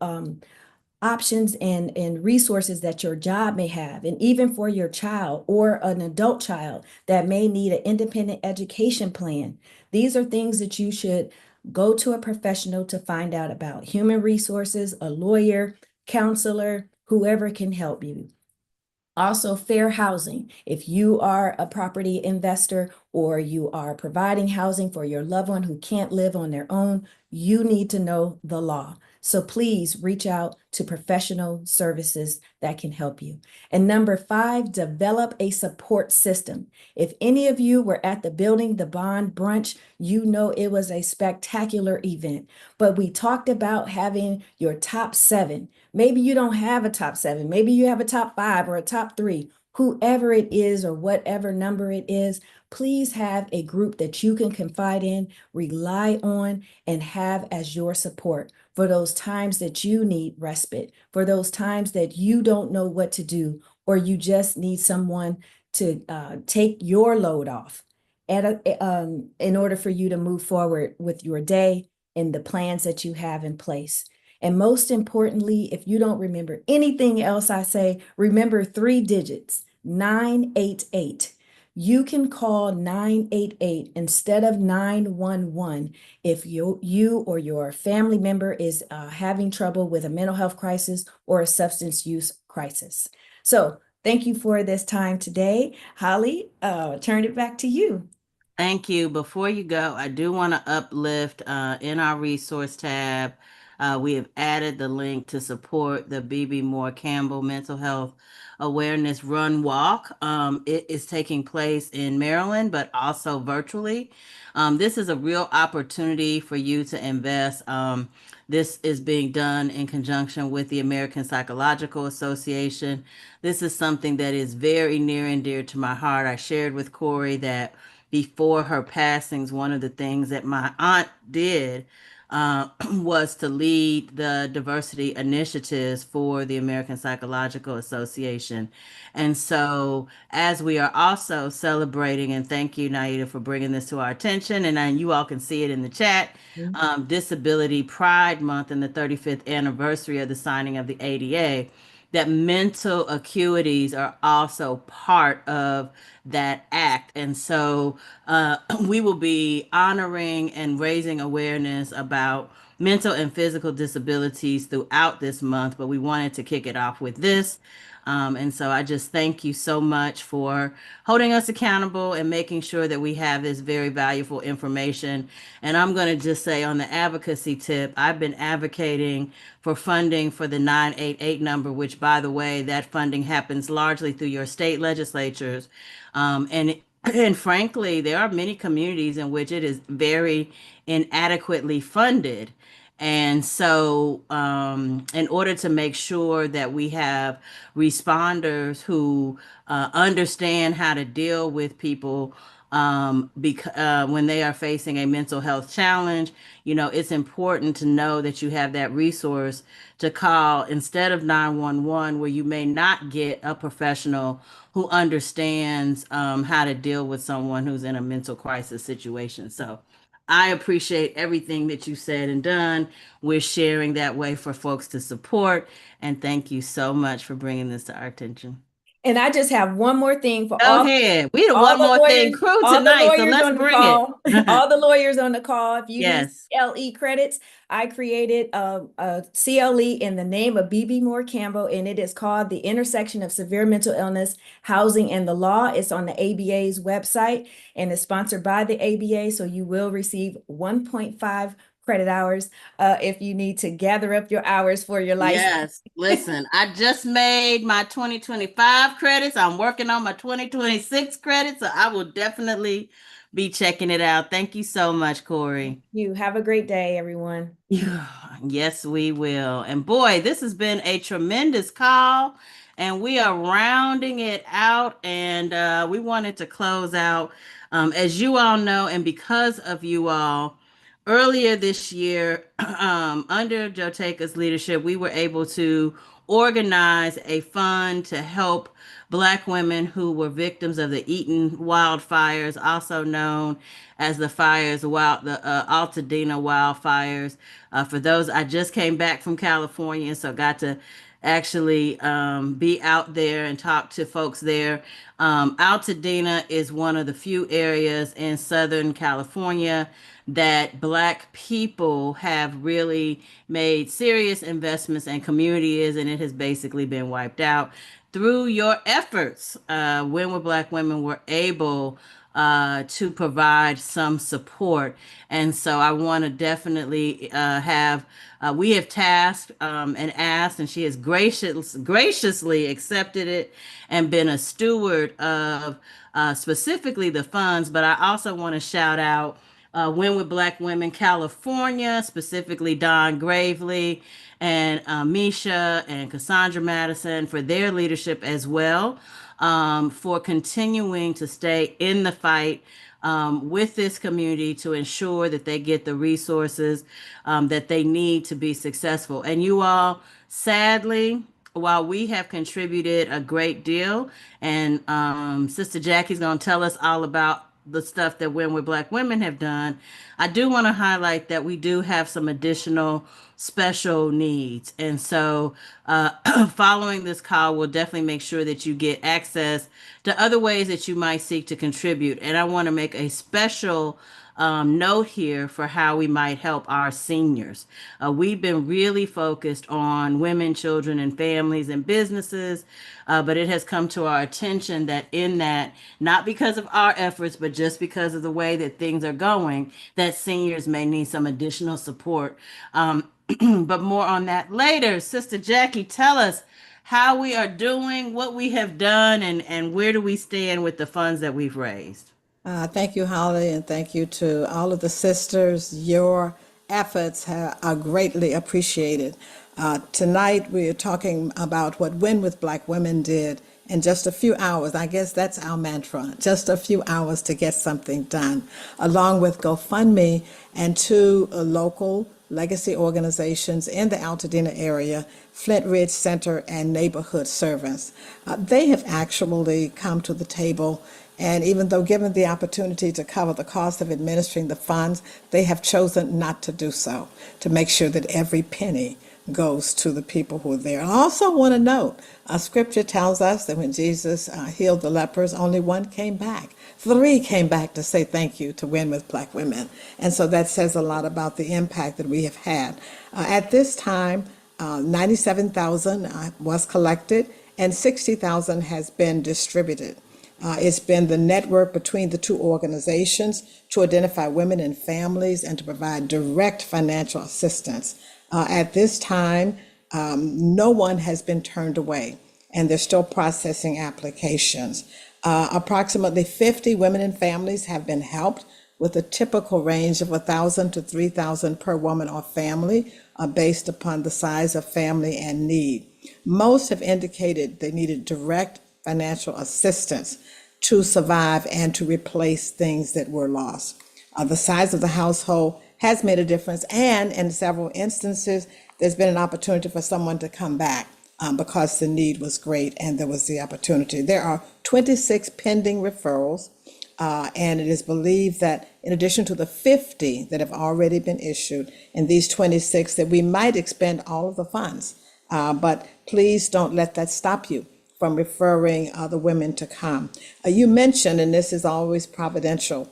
options and resources that your job may have, and even for your child or an adult child that may need an independent education plan. These are things that you should go to a professional to find out about. Human resources, a lawyer, counselor, whoever can help you. Also, fair housing. If you are a property investor or you are providing housing for your loved one who can't live on their own, you need to know the law. So please reach out to professional services that can help you. And number 5, develop a support system. If any of you were at the Building the Bond brunch, you know it was a spectacular event. But we talked about having your top 7. Maybe you don't have a top 7. Maybe you have a top 5 or a top 3. Whoever it is or whatever number it is, please have a group that you can confide in, rely on, and have as your support for those times that you need respite, for those times that you don't know what to do, or you just need someone to take your load off in order for you to move forward with your day and the plans that you have in place. And most importantly, if you don't remember anything else I say, remember 3 digits, 988. You can call 988 instead of 911 if you or your family member is having trouble with a mental health crisis or a substance use crisis. So thank you for this time today. Holly, turn it back to you. Thank you. Before you go, I do want to uplift in our resource tab. We have added the link to support the BB Moore Campbell Mental Health Awareness Run Walk. It is taking place in Maryland, but also virtually. This is a real opportunity for you to invest. This is being done in conjunction with the American Psychological Association. This is something that is very near and dear to my heart. I shared with Corey that before her passings, one of the things that my aunt did was to lead the diversity initiatives for the American Psychological Association. And so, as we are also celebrating, and thank you, Naida, for bringing this to our attention, and you all can see it in the chat, Disability Pride Month and the 35th anniversary of the signing of the ADA, that mental acuities are also part of that act. And so we will be honoring and raising awareness about mental and physical disabilities throughout this month, but we wanted to kick it off with this. And so I just thank you so much for holding us accountable and making sure that we have this very valuable information. And I'm going to just say on the advocacy tip, I've been advocating for funding for the 988 number, which, by the way, that funding happens largely through your state legislatures. And frankly, there are many communities in which it is very inadequately funded. And so, in order to make sure that we have responders who understand how to deal with people when they are facing a mental health challenge, it's important to know that you have that resource to call instead of 911, where you may not get a professional who understands how to deal with someone who's in a mental crisis situation. So I appreciate everything that you said and done. We're sharing that way for folks to support. And thank you so much for bringing this to our attention. And I just have one more thing for Go ahead. We the one more thing crew tonight, so let's bring it. All the lawyers on the call. If you need Yes. CLE credits, I created a CLE in the name of BB Moore Campbell, and it is called The Intersection of Severe Mental Illness, Housing, and the Law. It's on the ABA's website and is sponsored by the ABA, so you will receive 1.5 credit hours if you need to gather up your hours for your license. Yes, listen, I just made my 2025 credits. I'm working on my 2026 credits, so I will definitely be checking it out. Thank you so much, Corey. You have a great day, everyone. Yes, we will. And boy, this has been a tremendous call, and we are rounding it out, and we wanted to close out. As you all know, and because of you all, earlier this year, under Jotaika's leadership, we were able to organize a fund to help Black women who were victims of the Eaton wildfires, also known as the Altadena wildfires. For those, I just came back from California, so got to actually be out there and talk to folks there. Altadena is one of the few areas in Southern California that Black people have really made serious investments and community is, and it has basically been wiped out. Through your efforts, When We're Black Women were able to provide some support. And so I want to definitely we have tasked and asked, and she has graciously accepted it and been a steward of specifically the funds. But I also want to shout out When With Black Women California, specifically Don Gravely and Misha and Cassandra Madison for their leadership as well, for continuing to stay in the fight with this community to ensure that they get the resources that they need to be successful. And you all, sadly, while we have contributed a great deal, and Sister Jackie's going to tell us all about the stuff that When We're Black Women have done, I do want to highlight that we do have some additional special needs. And so following this call, we'll definitely make sure that you get access to other ways that you might seek to contribute. And I want to make a special note here for how we might help our seniors. We've been really focused on women, children, and families and businesses, but it has come to our attention that in that, not because of our efforts, but just because of the way that things are going, that seniors may need some additional support. But more on that later. Sister Jackie, tell us how we are doing, what we have done, and where do we stand with the funds that we've raised. Thank you, Holly, and thank you to all of the sisters. Your efforts are greatly appreciated. Tonight, we are talking about what When With Black Women did in just a few hours. I guess that's our mantra, just a few hours to get something done, along with GoFundMe and two local legacy organizations in the Altadena area, Flint Ridge Center and Neighborhood Servants. They have actually come to the table, and even though given the opportunity to cover the cost of administering the funds, they have chosen not to do so, to make sure that every penny goes to the people who are there. I also want to note, scripture tells us that when Jesus healed the lepers, only one came back. 3 came back to say thank you to Win with Black Women. And so that says a lot about the impact that we have had. At this time, 97,000 was collected and 60,000 has been distributed. It's been the network between the two organizations to identify women and families and to provide direct financial assistance. At this time, no one has been turned away, and they're still processing applications. Approximately 50 women and families have been helped with a typical range of 1,000 to 3,000 per woman or family, based upon the size of family and need. Most have indicated they needed direct financial assistance to survive and to replace things that were lost. The size of the household has made a difference, and in several instances, there's been an opportunity for someone to come back because the need was great and there was the opportunity. There are 26 pending referrals, and it is believed that in addition to the 50 that have already been issued, in these 26, that we might expend all of the funds. But please don't let that stop you from referring other women to come. You mentioned, and this is always providential,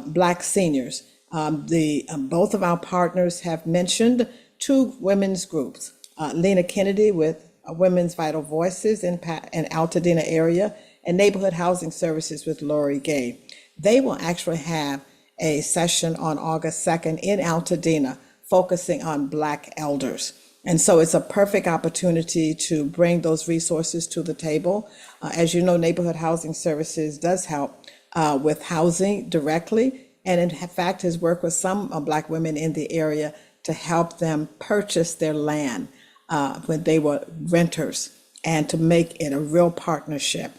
Black seniors. Both of our partners have mentioned 2 women's groups, Lena Kennedy with Women's Vital Voices in Altadena area, and Neighborhood Housing Services with Lori Gay. They will actually have a session on August 2nd in Altadena focusing on Black elders. And so it's a perfect opportunity to bring those resources to the table. As you know, Neighborhood Housing Services does help with housing directly, and in fact has worked with some Black women in the area to help them purchase their land when they were renters and to make it a real partnership.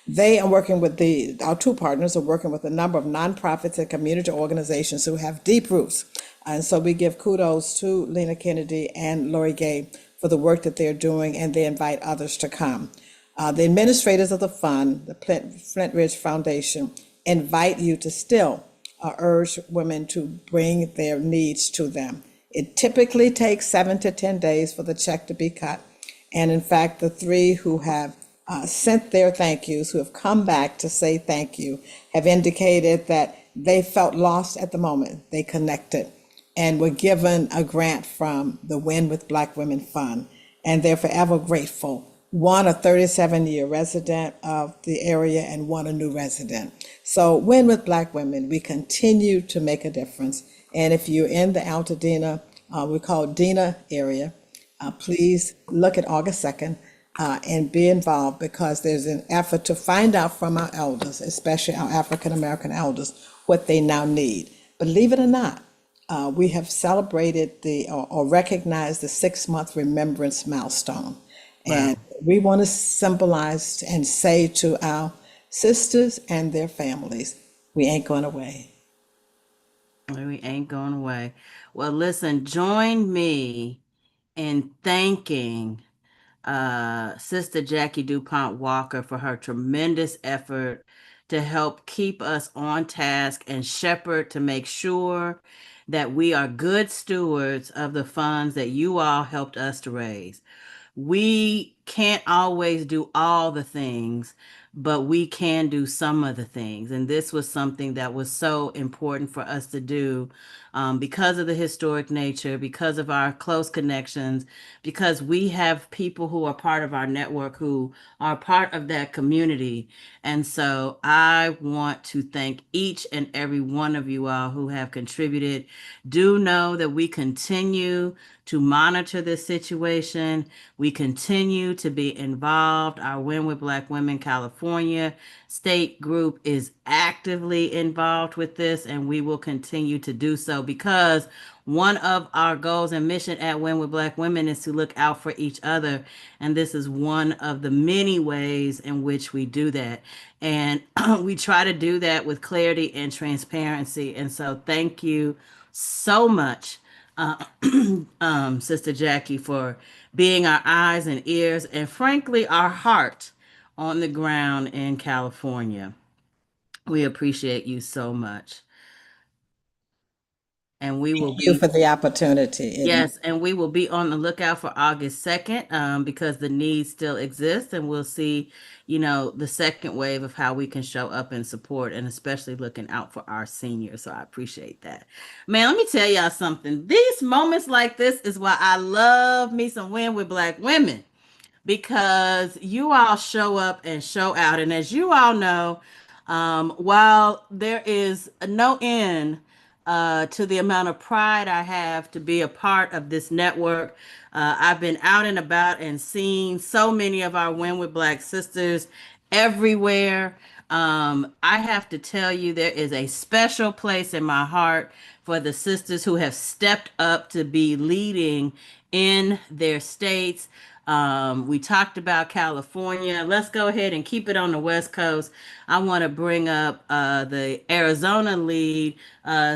They are working with our 2 partners are working with a number of nonprofits and community organizations who have deep roots. And so we give kudos to Lena Kennedy and Lori Gay for the work that they're doing, and they invite others to come. The administrators of the fund, the Flint Ridge Foundation, invite you to still urge women to bring their needs to them. It typically takes 7 to 10 days for the check to be cut. And in fact, the 3 who have sent their thank yous, who have come back to say thank you, have indicated that they felt lost at the moment. They connected and were given a grant from the Win with Black Women Fund, and they're forever grateful. One, a 37-year resident of the area, and one, a new resident. So Win with Black Women, we continue to make a difference. And if you're in the Altadena, we call Dena area, please look at August 2nd and be involved, because there's an effort to find out from our elders, especially our African American elders, what they now need. Believe it or not, we have celebrated or recognized the 6-month remembrance milestone. Wow. And we want to symbolize and say to our sisters and their families, we ain't going away. We ain't going away. Well, listen, join me in thanking Sister Jackie DuPont Walker for her tremendous effort to help keep us on task and shepherd to make sure that we are good stewards of the funds that you all helped us to raise. We can't always do all the things, but we can do some of the things. And this was something that was so important for us to do because of the historic nature, because of our close connections, because we have people who are part of our network who are part of that community. And so I want to thank each and every one of you all who have contributed. Do know that we continue to monitor this situation. We continue to be involved. Our Win with Black Women California state group is actively involved with this, and we will continue to do so, because one of our goals and mission at Win with Black Women is to look out for each other. And this is one of the many ways in which we do that. And we try to do that with clarity and transparency. And so thank you so much, Sister Jackie, for being our eyes and ears, and frankly, our heart on the ground in California. We appreciate you so much. and we will Thank you be for the opportunity. Yes, and we will be on the lookout for August 2nd, because the need still exists, and we'll see, the second wave of how we can show up and support, and especially looking out for our seniors. So I appreciate that. Man, let me tell y'all something. These moments like this is why I love me some Win with Black Women, because you all show up and show out. And as you all know, while there is no end to the amount of pride I have to be a part of this network, I've been out and about and seen so many of our Win with Black sisters everywhere. I have to tell you, there is a special place in my heart for the sisters who have stepped up to be leading in their states. We talked about California. Let's go ahead and keep it on the West Coast. I want to bring up the Arizona lead,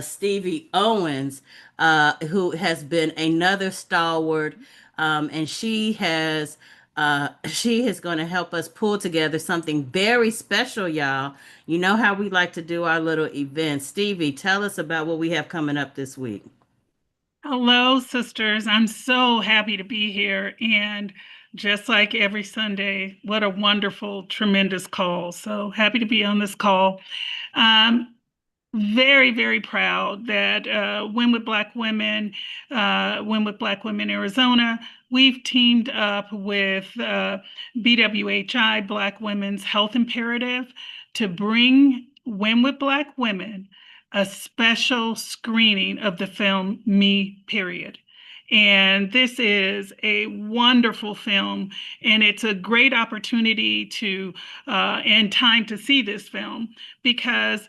Stevie Owens, who has been another stalwart, and she is going to help us pull together something very special, y'all. You know how we like to do our little events. Stevie, tell us about what we have coming up this week. Hello, sisters. I'm so happy to be here. And just like every Sunday, what a wonderful, tremendous call. So happy to be on this call. Very, very proud that Win with Black Women, Win with Black Women Arizona, we've teamed up with BWHI, Black Women's Health Imperative, to bring Win with Black Women a special screening of the film Me, Period. And this is a wonderful film, and it's a great opportunity to and time to see this film, because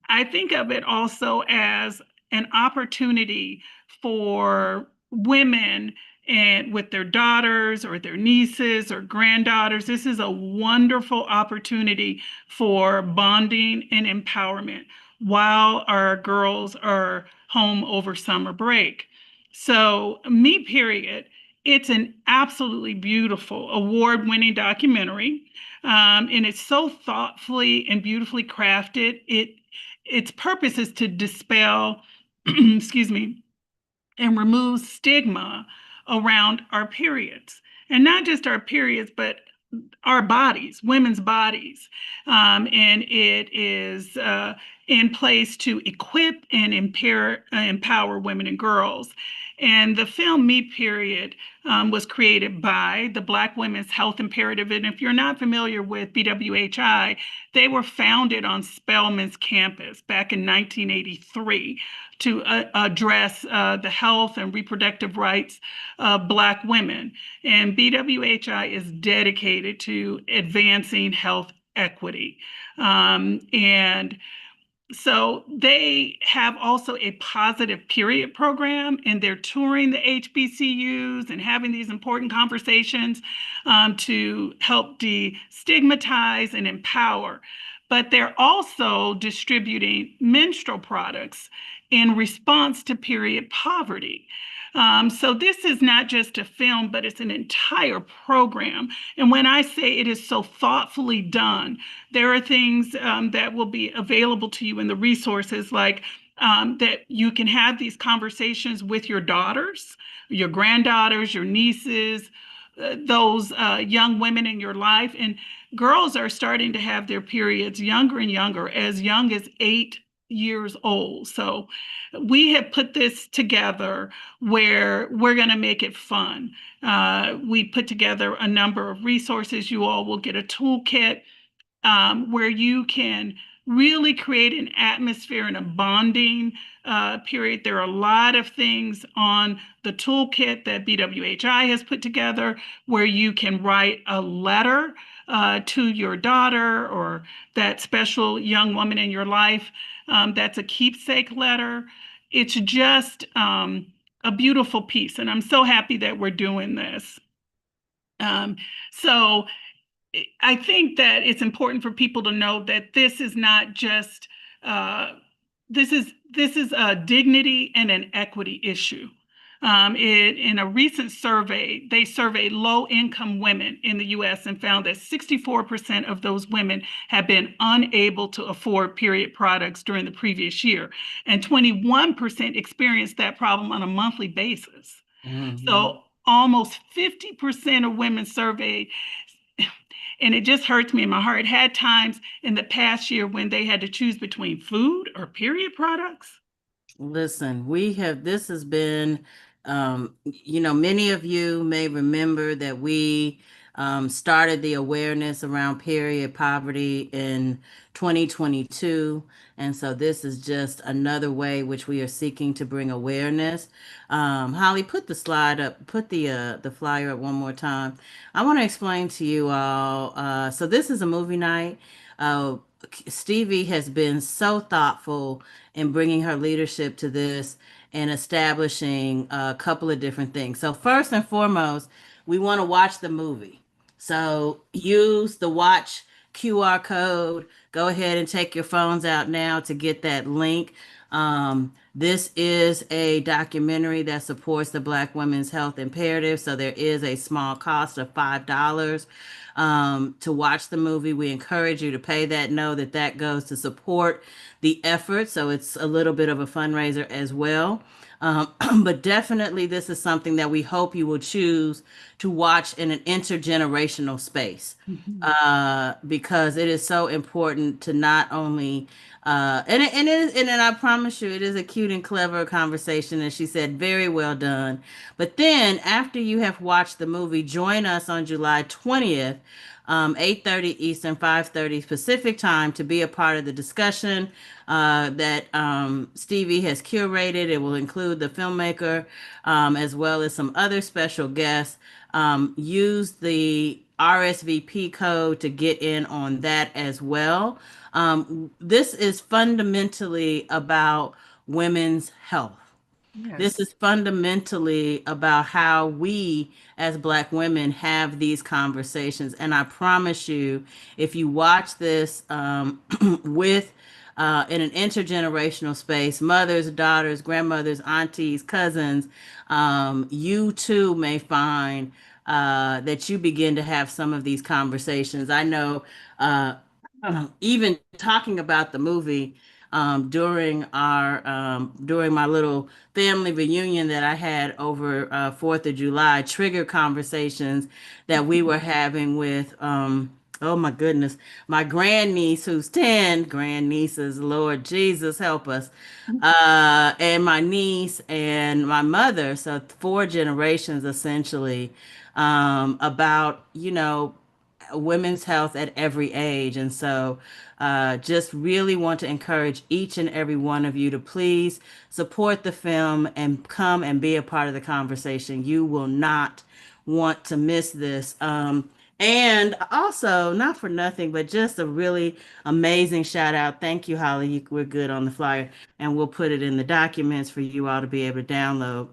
I think of it also as an opportunity for women and with their daughters or their nieces or granddaughters. This is a wonderful opportunity for bonding and empowerment while our girls are home over summer break. So, Me, Period, it's an absolutely beautiful award-winning documentary, and it's so thoughtfully and beautifully crafted. Its purpose is to dispel, excuse me, and remove stigma around our periods. And not just our periods, but our bodies, women's bodies. And it is in place to equip and empower women and girls. And the film Me, Period, was created by the Black Women's Health Imperative. And if you're not familiar with BWHI, they were founded on Spelman's campus back in 1983 to address the health and reproductive rights of Black women. And BWHI is dedicated to advancing health equity. And so they have also a positive period program, and they're touring the HBCUs and having these important conversations to help destigmatize and empower. But they're also distributing menstrual products in response to period poverty. So this is not just a film, but it's an entire program. And when I say it is so thoughtfully done, there are things that will be available to you in the resources, like that you can have these conversations with your daughters, your granddaughters, your nieces, those young women in your life. And girls are starting to have their periods younger and younger, as young as 8 years old. So we have put this together where we're going to make it fun. We put together a number of resources. You all will get a toolkit where you can really create an atmosphere and a bonding period. There are a lot of things on the toolkit that BWHI has put together where you can write a letter to your daughter or that special young woman in your life. That's a keepsake letter. It's just a beautiful piece, and I'm so happy that we're doing this. So I think that it's important for people to know that this is not just this is a dignity and an equity issue. In a recent survey, they surveyed low-income women in the U.S. and found that 64% of those women have been unable to afford period products during the previous year, and 21% experienced that problem on a monthly basis. So almost 50% of women surveyed, and it just hurts me in my heart, had times in the past year when they had to choose between food or period products. Listen, this has been, many of you may remember that we started the awareness around period poverty in 2022. And so this is just another way which we are seeking to bring awareness. Holly, put the slide up, put the flyer up one more time. I want to explain to you all. So this is a movie night. Stevie has been so thoughtful in bringing her leadership to this and establishing a couple of different things. So first and foremost, we want to watch the movie. So use the watch QR code. Go ahead and take your phones out now to get that link. This is a documentary that supports the Black Women's Health Imperative. So there is a small cost of $5 to watch the movie. We encourage you to pay that. Know that that goes to support the effort. So it's a little bit of a fundraiser as well. But definitely this is something that we hope you will choose to watch in an intergenerational space, because it is so important to not only and I promise you, it is a cute and clever conversation. And she said, very well done. But then after you have watched the movie, join us on July 20th, 8:30 Eastern, 5:30 Pacific time to be a part of the discussion that Stevie has curated. It will include the filmmaker as well as some other special guests. Use the RSVP code to get in on that as well. This is fundamentally about women's health. Yes. This is fundamentally about how we as Black women have these conversations. And I promise you, if you watch this with in an intergenerational space, mothers, daughters, grandmothers, aunties, cousins, you too may find that you begin to have some of these conversations. I know even talking about the movie during my little family reunion that I had over 4th of July, triggered conversations that we were having with oh my goodness, my grandniece who's 10, grandnieces, Lord Jesus help us, and my niece and my mother, so 4 generations essentially, about women's health at every age. And so just really want to encourage each and every one of you to please support the film and come and be a part of the conversation. You will not want to miss this. And also, not for nothing, but just a really amazing shout out. Thank you, Holly. We're good on the flyer, and we'll put it in the documents for you all to be able to download.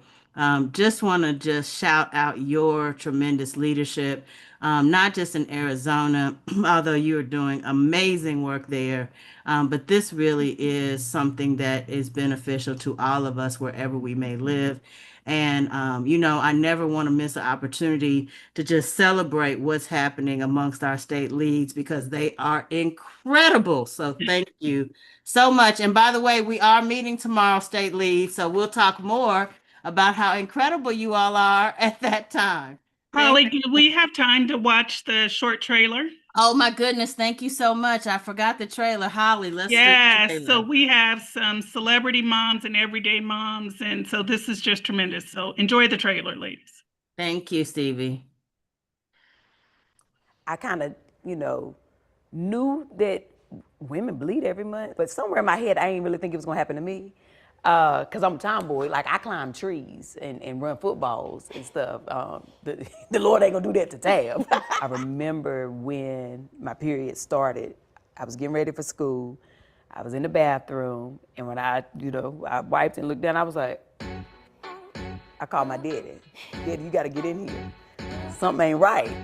Just want to just shout out your tremendous leadership, not just in Arizona, although you are doing amazing work there, but this really is something that is beneficial to all of us wherever we may live. And, I never want to miss an opportunity to just celebrate what's happening amongst our state leads because they are incredible. So thank you so much. And by the way, we are meeting tomorrow, state leads, so we'll talk more about how incredible you all are at that time. Holly, do we have time to watch the short trailer? Oh my goodness, thank you so much. I forgot the trailer. Holly, let's do the Yes, trailer. so we have some celebrity moms and everyday moms, and so this is just tremendous. So enjoy the trailer, ladies. Thank you, Stevie. I kind of, knew that women bleed every month, but somewhere in my head, I didn't really think it was gonna happen to me. Because I'm a tomboy, like I climb trees and run footballs and stuff. The Lord ain't gonna do that to Tab. I remember when my period started, I was getting ready for school. I was in the bathroom, and when I wiped and looked down, I was like, I called my daddy. Daddy, you gotta get in here. Something ain't right.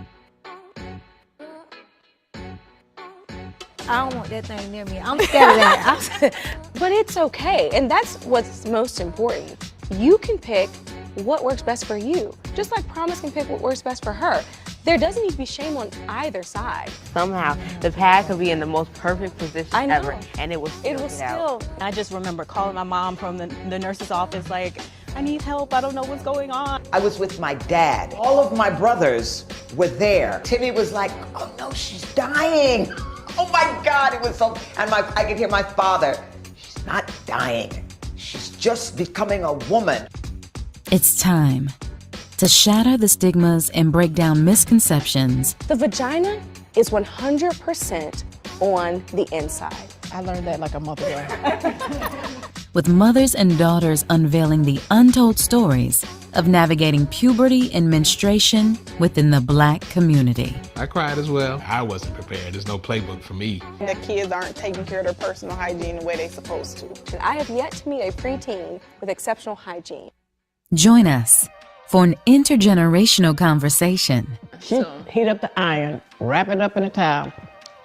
I don't want that thing near me. I'm scared of that. But it's okay. And that's what's most important. You can pick what works best for you. Just like Promise can pick what works best for her. There doesn't need to be shame on either side. Somehow, the pad could be in the most perfect position ever, and it will still. I just remember calling my mom from the nurse's office like, I need help, I don't know what's going on. I was with my dad. All of my brothers were there. Timmy was like, oh no, she's dying. Oh my God, it was so, and I could hear my father, she's not dying. She's just becoming a woman. It's time to shatter the stigmas and break down misconceptions. The vagina is 100% on the inside. I learned that like a month ago. With mothers and daughters unveiling the untold stories of navigating puberty and menstruation within the Black community. I cried as well. I wasn't prepared. There's no playbook for me. The kids aren't taking care of their personal hygiene the way they're supposed to. And I have yet to meet a preteen with exceptional hygiene. Join us for an intergenerational conversation. She heat up the iron, wrap it up in a towel,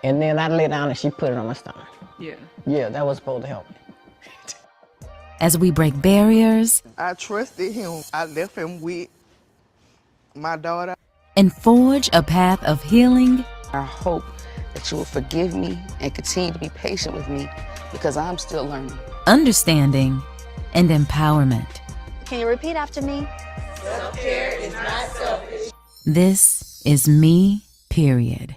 and then I lay down and she put it on my stomach. Yeah. Yeah, that was supposed to help me. As we break barriers I trusted him. I left him with my daughter. and forge a path of healing. I hope that you will forgive me and continue to be patient with me because I'm still learning. Understanding and empowerment. Can you repeat after me? Self-care is not selfish. This is me, period.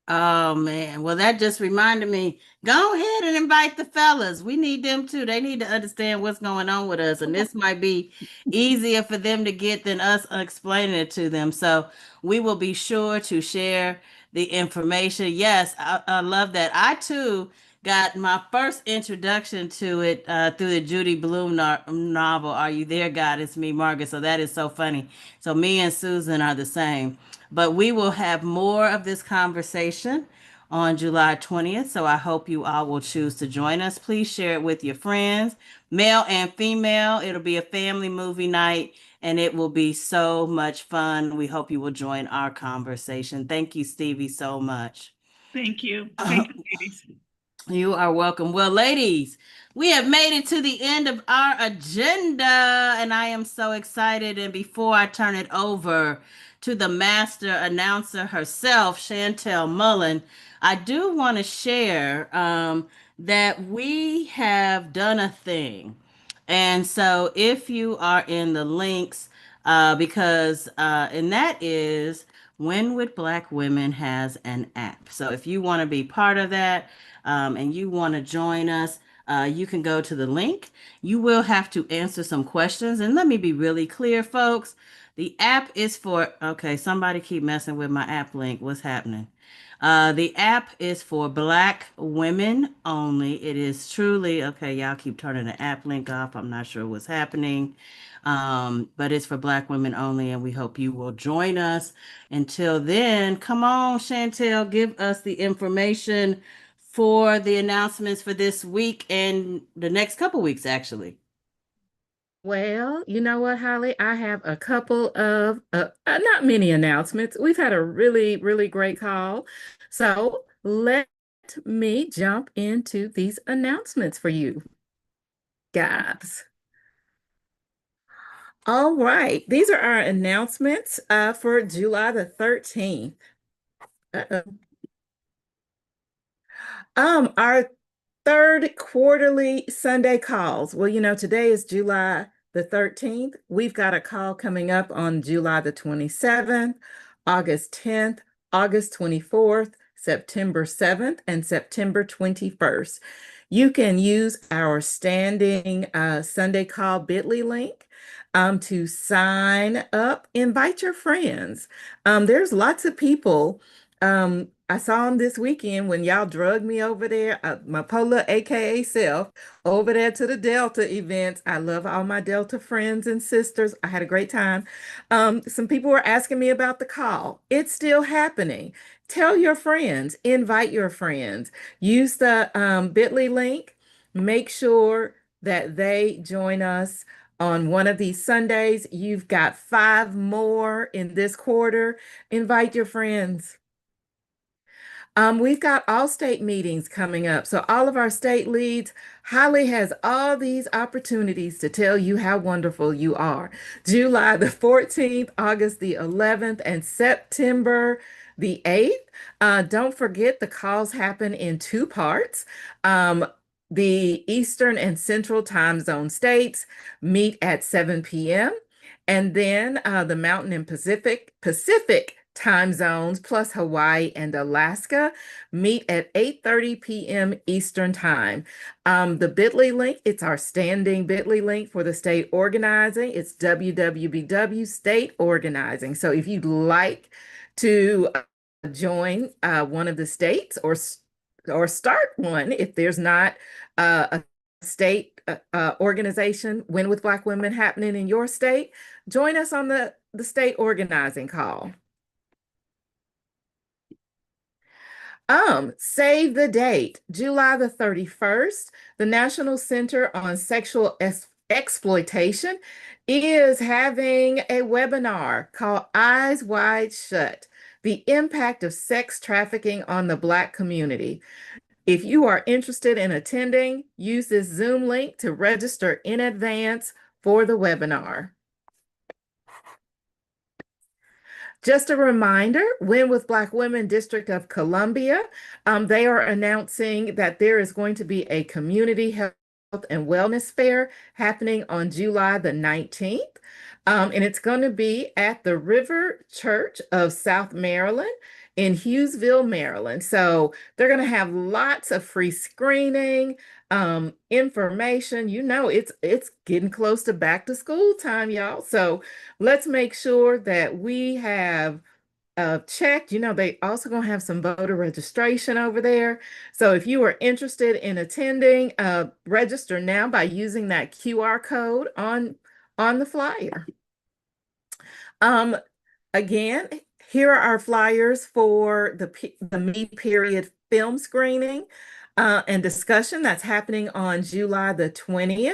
Oh man, well that just reminded me, go ahead and invite the fellas. We need them too. They need to understand what's going on with us, and this might be easier for them to get than us explaining it to them. So we will be sure to share the information. Yes, I love that. I too got my first introduction to it through the Judy Blume novel, Are You There, God? It's Me, Margaret. So that is so funny. So me and Susan are the same. But we will have more of this conversation on July 20th. So I hope you all will choose to join us. Please share it with your friends, male and female. It'll be a family movie night and it will be so much fun. We hope you will join our conversation. Thank you, Stevie, so much. Thank you. Thank you, ladies. You are welcome. Well, ladies, we have made it to the end of our agenda, and I am so excited. And before I turn it over to the master announcer herself, Chantel Mullen, I do want to share that we have done a thing. And so if you are in the links, and that is When With Black Women has an app. So if you want to be part of that, and you want to join us, you can go to the link. You will have to answer some questions. And let me be really clear, folks. The app is for, okay, somebody keep messing with my app link. What's happening? The app is for Black women only. It is truly, okay, y'all keep turning the app link off. I'm not sure what's happening. But it's for Black women only, and we hope you will join us. Until then, come on, Chantel, give us the information for the announcements for this week and the next couple weeks, actually. Well, you know what, Holly? I have a couple of, not many announcements. We've had a really, really great call. So let me jump into these announcements for you guys. All right. These are our announcements for July the 13th. Our third quarterly Sunday calls. Well, you know, today is July the 13th. We've got a call coming up on July the 27th, August 10th, August 24th, September 7th, and September 21st. You can use our standing Sunday call bit.ly link to sign up, invite your friends. There's lots of people. I saw them this weekend when y'all drugged me over there, my Polar AKA self, over there to the Delta events. I love all my Delta friends and sisters. I had a great time. Some people were asking me about the call. It's still happening. Tell your friends, invite your friends. Use the bit.ly link. Make sure that they join us on one of these Sundays. You've got 5 more in this quarter. Invite your friends. We've got all state meetings coming up. So all of our state leads, Holly has all these opportunities to tell you how wonderful you are. July the 14th, August the 11th, and September the 8th. Don't forget the calls happen in two parts. The Eastern and Central time zone states meet at 7 p.m. And then the Mountain and Pacific time zones plus Hawaii and Alaska meet at 8:30 p.m. Eastern time. The Bitly link, it's our standing Bitly link for the state organizing. It's WWBW state organizing. So if you'd like to join one of the states or start one, if there's not a state organization, Win with Black Women, happening in your state, join us on the state organizing call. Save the date, July the 31st, the National Center on Sexual Exploitation is having a webinar called Eyes Wide Shut, the impact of sex trafficking on the Black community. If you are interested in attending, use this Zoom link to register in advance for the webinar. Just a reminder, Win with Black Women District of Columbia, they are announcing that there is going to be a community health and wellness fair happening on July the 19th. And it's going to be at the River Church of South Maryland in Hughesville, Maryland. So they're going to have lots of free screening, information. You know, it's getting close to back to school time, y'all. So let's make sure that we have checked. You know, they also going to have some voter registration over there. So if you are interested in attending, register now by using that QR code on the flyer. Again, here are our flyers for the Me Period film screening and discussion that's happening on July the 20th.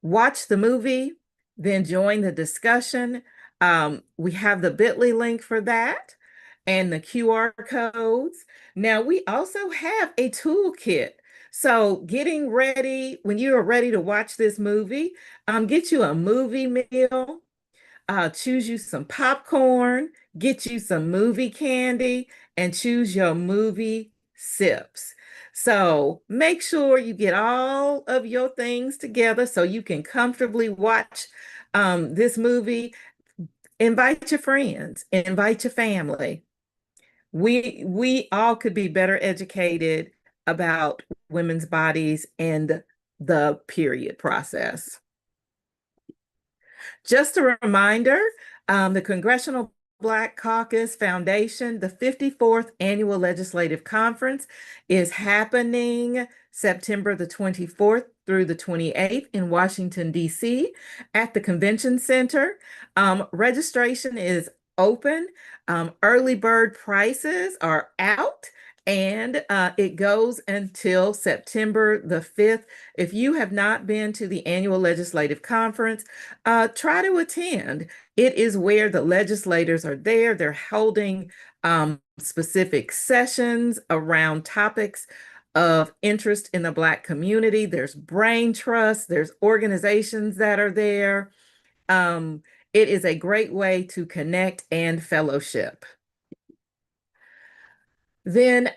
Watch the movie, then join the discussion. We have the Bitly link for that and the QR codes. Now, we also have a toolkit. So getting ready, when you are ready to watch this movie, get you a movie meal, choose you some popcorn, get you some movie candy, and choose your movie sips. So make sure you get all of your things together so you can comfortably watch this movie. Invite your friends, invite your family. We all could be better educated about women's bodies and the period process. Just a reminder, the Congressional Black Caucus Foundation, the 54th Annual Legislative Conference is happening September the 24th through the 28th in Washington, D.C. at the Convention Center. Registration is open. Early bird prices are out. And it goes until September the 5th. If you have not been to the annual legislative conference, try to attend. It is where the legislators are there. They're holding specific sessions around topics of interest in the Black community. There's brain trust. There's organizations that are there. It is a great way to connect and fellowship. Then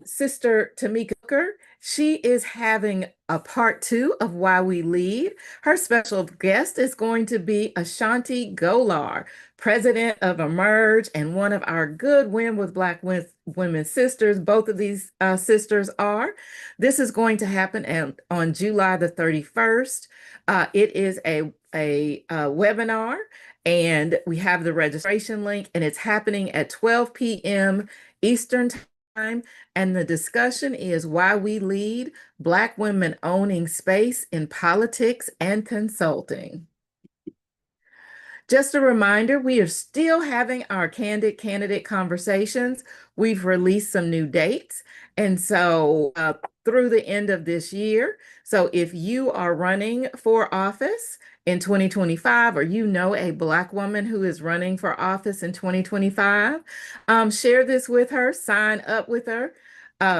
Sister Tamika Cooker, she is having a part 2 of Why We Lead. Her special guest is going to be Ashanti Golar, president of Emerge and one of our good Win with Black Women sisters. Both of these sisters are. This is going to happen on July the 31st. It is a webinar, and we have the registration link, and it's happening at 12 p.m. Eastern time, and the discussion is Why We Lead, Black Women Owning Space in Politics and Consulting. Just a reminder, we are still having our Candid Candidate conversations. We've released some new dates, and so through the end of this year. So if you are running for office in 2025, or you know a Black woman who is running for office in 2025, share this with her, sign up with her.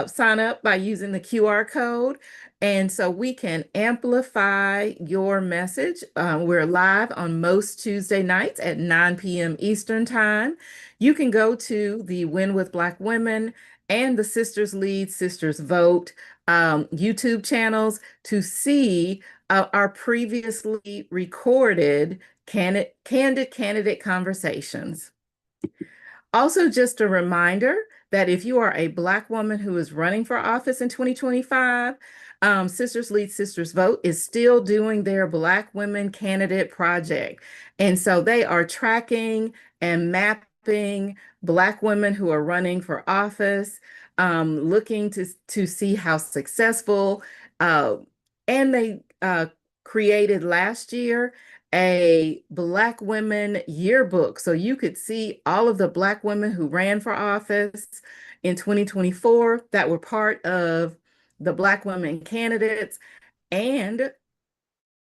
sign up by using the QR code. And so we can amplify your message. We're live on most Tuesday nights at 9 p.m. Eastern Time. You can go to the Win with Black Women and the Sisters Lead, Sisters Vote YouTube channels to see our previously recorded candid candidate conversations. Also, just a reminder that if you are a Black woman who is running for office in 2025, Sisters Lead, Sisters Vote is still doing their Black Women Candidate Project. And so they are tracking and mapping Black women who are running for office, looking to see how successful, and they created last year a Black women yearbook. So you could see all of the Black women who ran for office in 2024 that were part of the Black women candidates and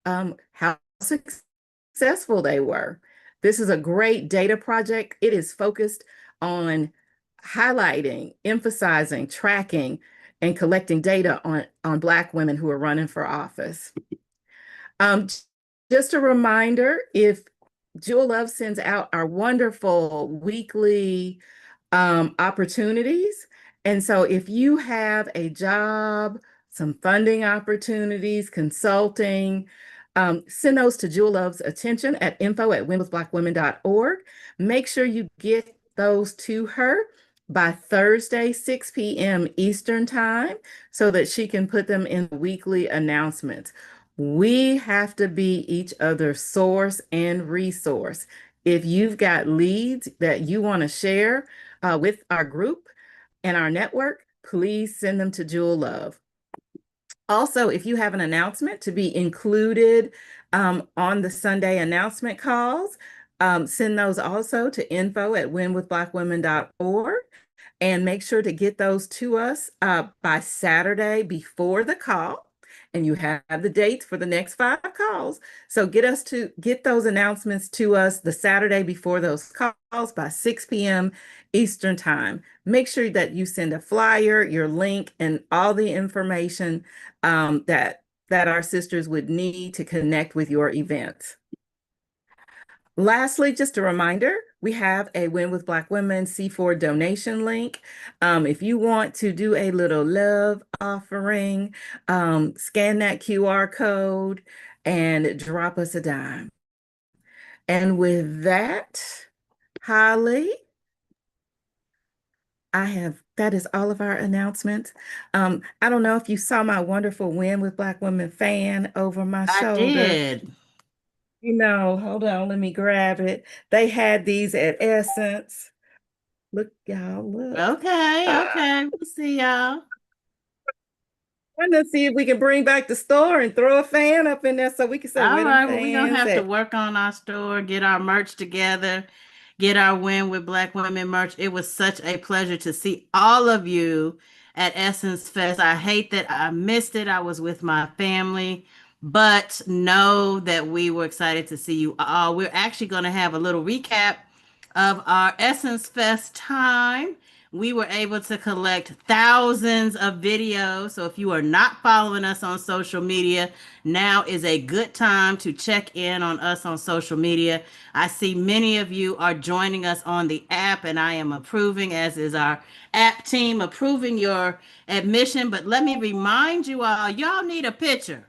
how successful they were. This is a great data project. It is focused on highlighting, emphasizing, tracking, and collecting data on Black women who are running for office. Just a reminder, if Jewel Love sends out our wonderful weekly opportunities. And so if you have a job, some funding opportunities, consulting, send those to Jewel Love's attention at info@winwithblackwomen.org. Make sure you get those to her by Thursday, 6 p.m. Eastern Time, so that she can put them in weekly announcements. We have to be each other's source and resource. If you've got leads that you want to share with our group and our network, please send them to Jewel Love. Also, if you have an announcement to be included on the Sunday announcement calls, send those also to info@winwithblackwomen.org. And make sure to get those to us by Saturday before the call. And you have the dates for the next 5 calls. So get those announcements to us the Saturday before those calls by 6 p.m. Eastern Time. Make sure that you send a flyer, your link, and all the information that our sisters would need to connect with your events. Lastly, just a reminder, we have a Win with Black Women C4 donation link. If you want to do a little love offering, scan that QR code and drop us a dime. And with that, Holly, that is all of our announcements. I don't know if you saw my wonderful Win with Black Women fan over my shoulder. I did. Hold on, let me grab it. They had these at Essence. Look, y'all, look. Okay. We'll see y'all. I'm gonna see if we can bring back the store and throw a fan up in there so we can say, all right, well, we're gonna have to work on our store, get our merch together, get our Win with Black Women merch. It was such a pleasure to see all of you at Essence Fest. I hate that I missed it. I was with my family. But know that we were excited to see you all. We're actually going to have a little recap of our Essence Fest time. We were able to collect thousands of videos. So if you are not following us on social media, now is a good time to check in on us on social media. I see many of you are joining us on the app, and I am approving, as is our app team, approving your admission. But let me remind you all, y'all need a picture,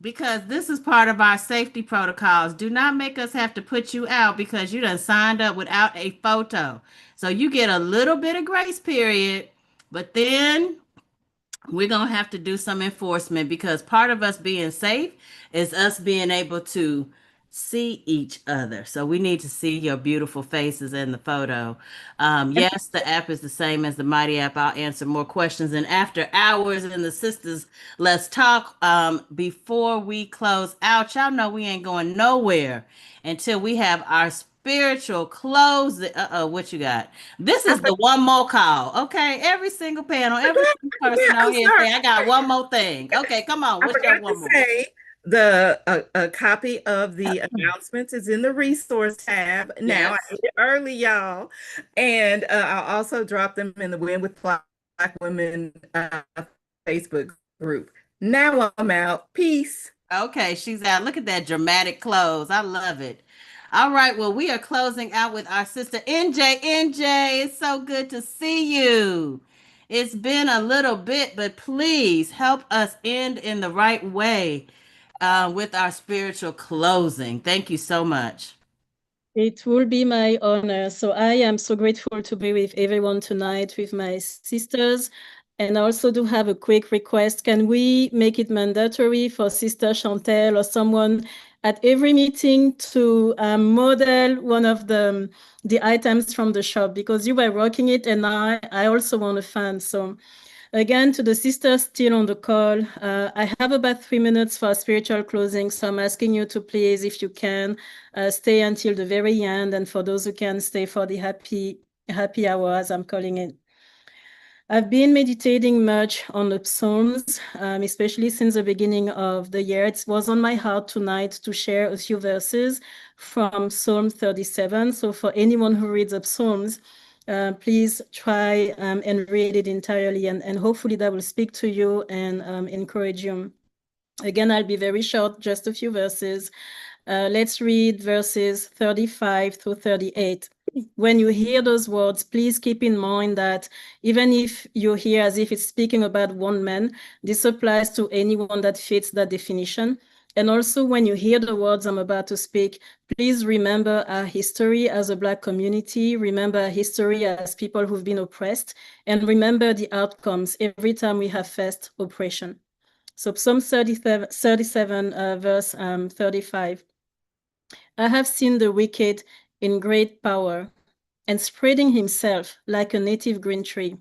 because this is part of our safety protocols. Do not make us have to put you out because you done signed up without a photo. So you get a little bit of grace period, but then we're going to have to do some enforcement, because part of us being safe is us being able to see each other. So we need to see your beautiful faces in the photo. Yes, the app is the same as the Mighty app. I'll answer more questions in after hours in the Sisters Let's Talk. Before we close out, y'all know we ain't going nowhere until we have our spiritual close. What you got? This is the one more call. Okay, every single panel, every single person on here say, I got one more thing. Okay, come on. What's your one more? A copy of the announcements is in the resource tab. Now, I did it early, y'all. And I'll also drop them in the Win with Black Black Women Facebook group. Now I'm out. Peace. Okay, she's out. Look at that dramatic close. I love it. All right, well, we are closing out with our sister NJ. NJ, it's so good to see you. It's been a little bit, but please help us end in the right way with our spiritual closing. Thank you so much. It will be my honor. So I am so grateful to be with everyone tonight, with my sisters. And I also do have a quick request. Can we make it mandatory for Sister Chantel or someone at every meeting to model one of the items from the shop? Because you were rocking it and I also want a fan. So again, to the sisters still on the call, I have about 3 minutes for a spiritual closing. So I'm asking you to please, if you can, stay until the very end. And for those who can, stay for the happy hour, as I'm calling it. I've been meditating much on the Psalms, especially since the beginning of the year. It was on my heart tonight to share a few verses from Psalm 37. So for anyone who reads the Psalms, please try and read it entirely, and hopefully that will speak to you and encourage you. Again, I'll be very short, just a few verses. Let's read verses 35 through 38. When you hear those words, please keep in mind that even if you hear as if it's speaking about one man, this applies to anyone that fits that definition. And also, when you hear the words I'm about to speak, please remember our history as a Black community, remember our history as people who've been oppressed, and remember the outcomes every time we have faced oppression. So Psalm 37 verse 35. I have seen the wicked in great power and spreading himself like a native green tree.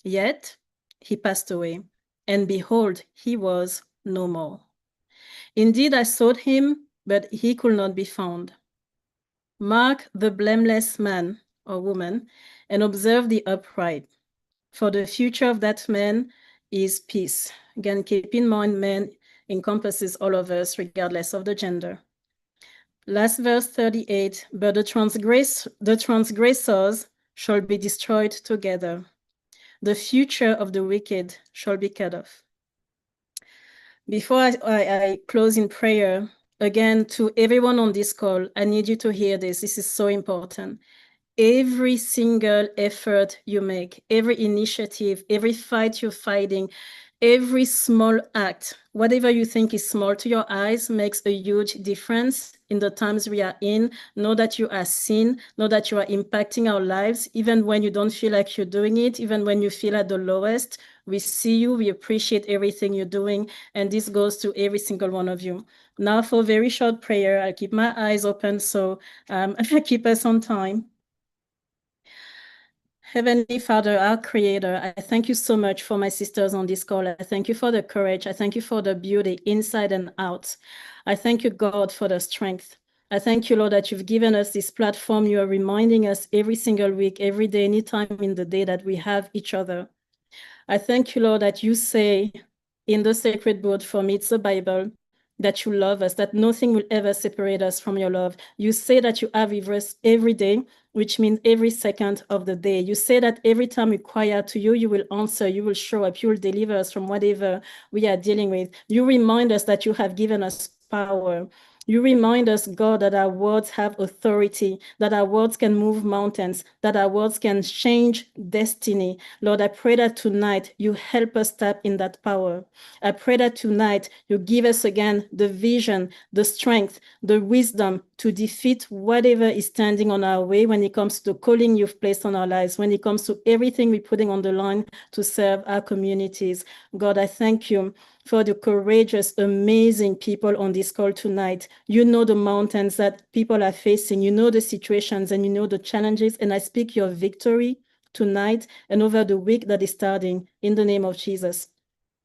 Yet he passed away, and behold, he was no more. Indeed, I sought him, but he could not be found. Mark the blameless man or woman and observe the upright, for the future of that man is peace. Again, keep in mind, man encompasses all of us, regardless of the gender. Last verse 38, but the transgressors shall be destroyed together. The future of the wicked shall be cut off. Before I close in prayer, again, to everyone on this call, I need you to hear this. This is so important. Every single effort you make, every initiative, every fight you're fighting, every small act, whatever you think is small to your eyes, makes a huge difference in the times we are in. Know that you are seen, know that you are impacting our lives, even when you don't feel like you're doing it, even when you feel at the lowest. We see you, we appreciate everything you're doing, and this goes to every single one of you. Now for a very short prayer, I'll keep my eyes open, so keep us on time. Heavenly Father, our Creator, I thank you so much for my sisters on this call. I thank you for the courage. I thank you for the beauty inside and out. I thank you, God, for the strength. I thank you, Lord, that you've given us this platform. You are reminding us every single week, every day, anytime in the day that we have each other. I thank you, Lord, that you say in the sacred book, for me, it's the Bible, that you love us, that nothing will ever separate us from your love. You say that you are with us every day, which means every second of the day. You say that every time we cry out to you, you will answer, you will show up, you will deliver us from whatever we are dealing with. You remind us that you have given us power. You remind us, God, that our words have authority, that our words can move mountains, that our words can change destiny. Lord, I pray that tonight you help us tap in that power. I pray that tonight you give us again the vision, the strength, the wisdom to defeat whatever is standing on our way when it comes to the calling you've placed on our lives, when it comes to everything we're putting on the line to serve our communities. God, I thank you for the courageous, amazing people on this call tonight. You know the mountains that people are facing. You know the situations and you know the challenges. And I speak your victory tonight and over the week that is starting in the name of Jesus.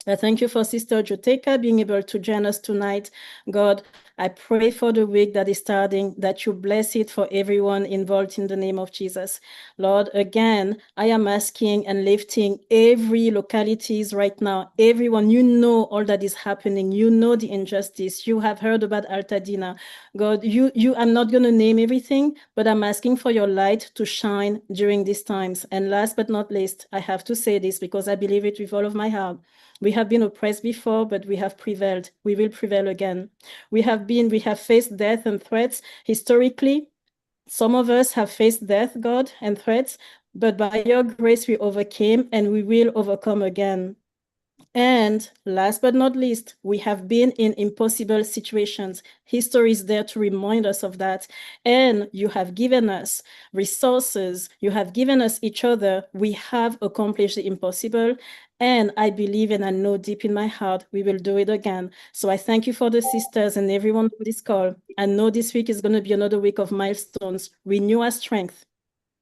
I thank you for Sister Joteka being able to join us tonight. God, I pray for the week that is starting, that you bless it for everyone involved in the name of Jesus. Lord, again, I am asking and lifting every localities right now. Everyone, you know all that is happening. You know the injustice. You have heard about Altadena. God, I'm not going to name everything, but I'm asking for your light to shine during these times. And last but not least, I have to say this because I believe it with all of my heart. We have been oppressed before, but we have prevailed. We will prevail again. We have faced death and threats. Historically, some of us have faced death, God, and threats, but by your grace we overcame and we will overcome again. And last but not least, we have been in impossible situations. History is there to remind us of that. And you have given us resources. You have given us each other. We have accomplished the impossible. And I believe and I know deep in my heart, we will do it again. So I thank you for the sisters and everyone on this call. I know this week is going to be another week of milestones. Renew our strength.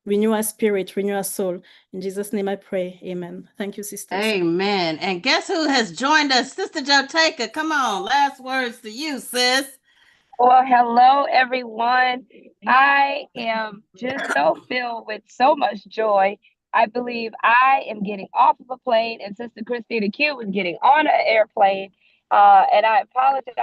Renew our spirit, renew our soul. In Jesus' name I pray. Amen. Thank you, sisters. Amen. And guess who has joined us? Sister Joteka. Come on. Last words to you, sis. Well, hello, everyone. I am just so filled with so much joy. I believe I am getting off of a plane, and Sister Christina Q was getting on an airplane. And I apologize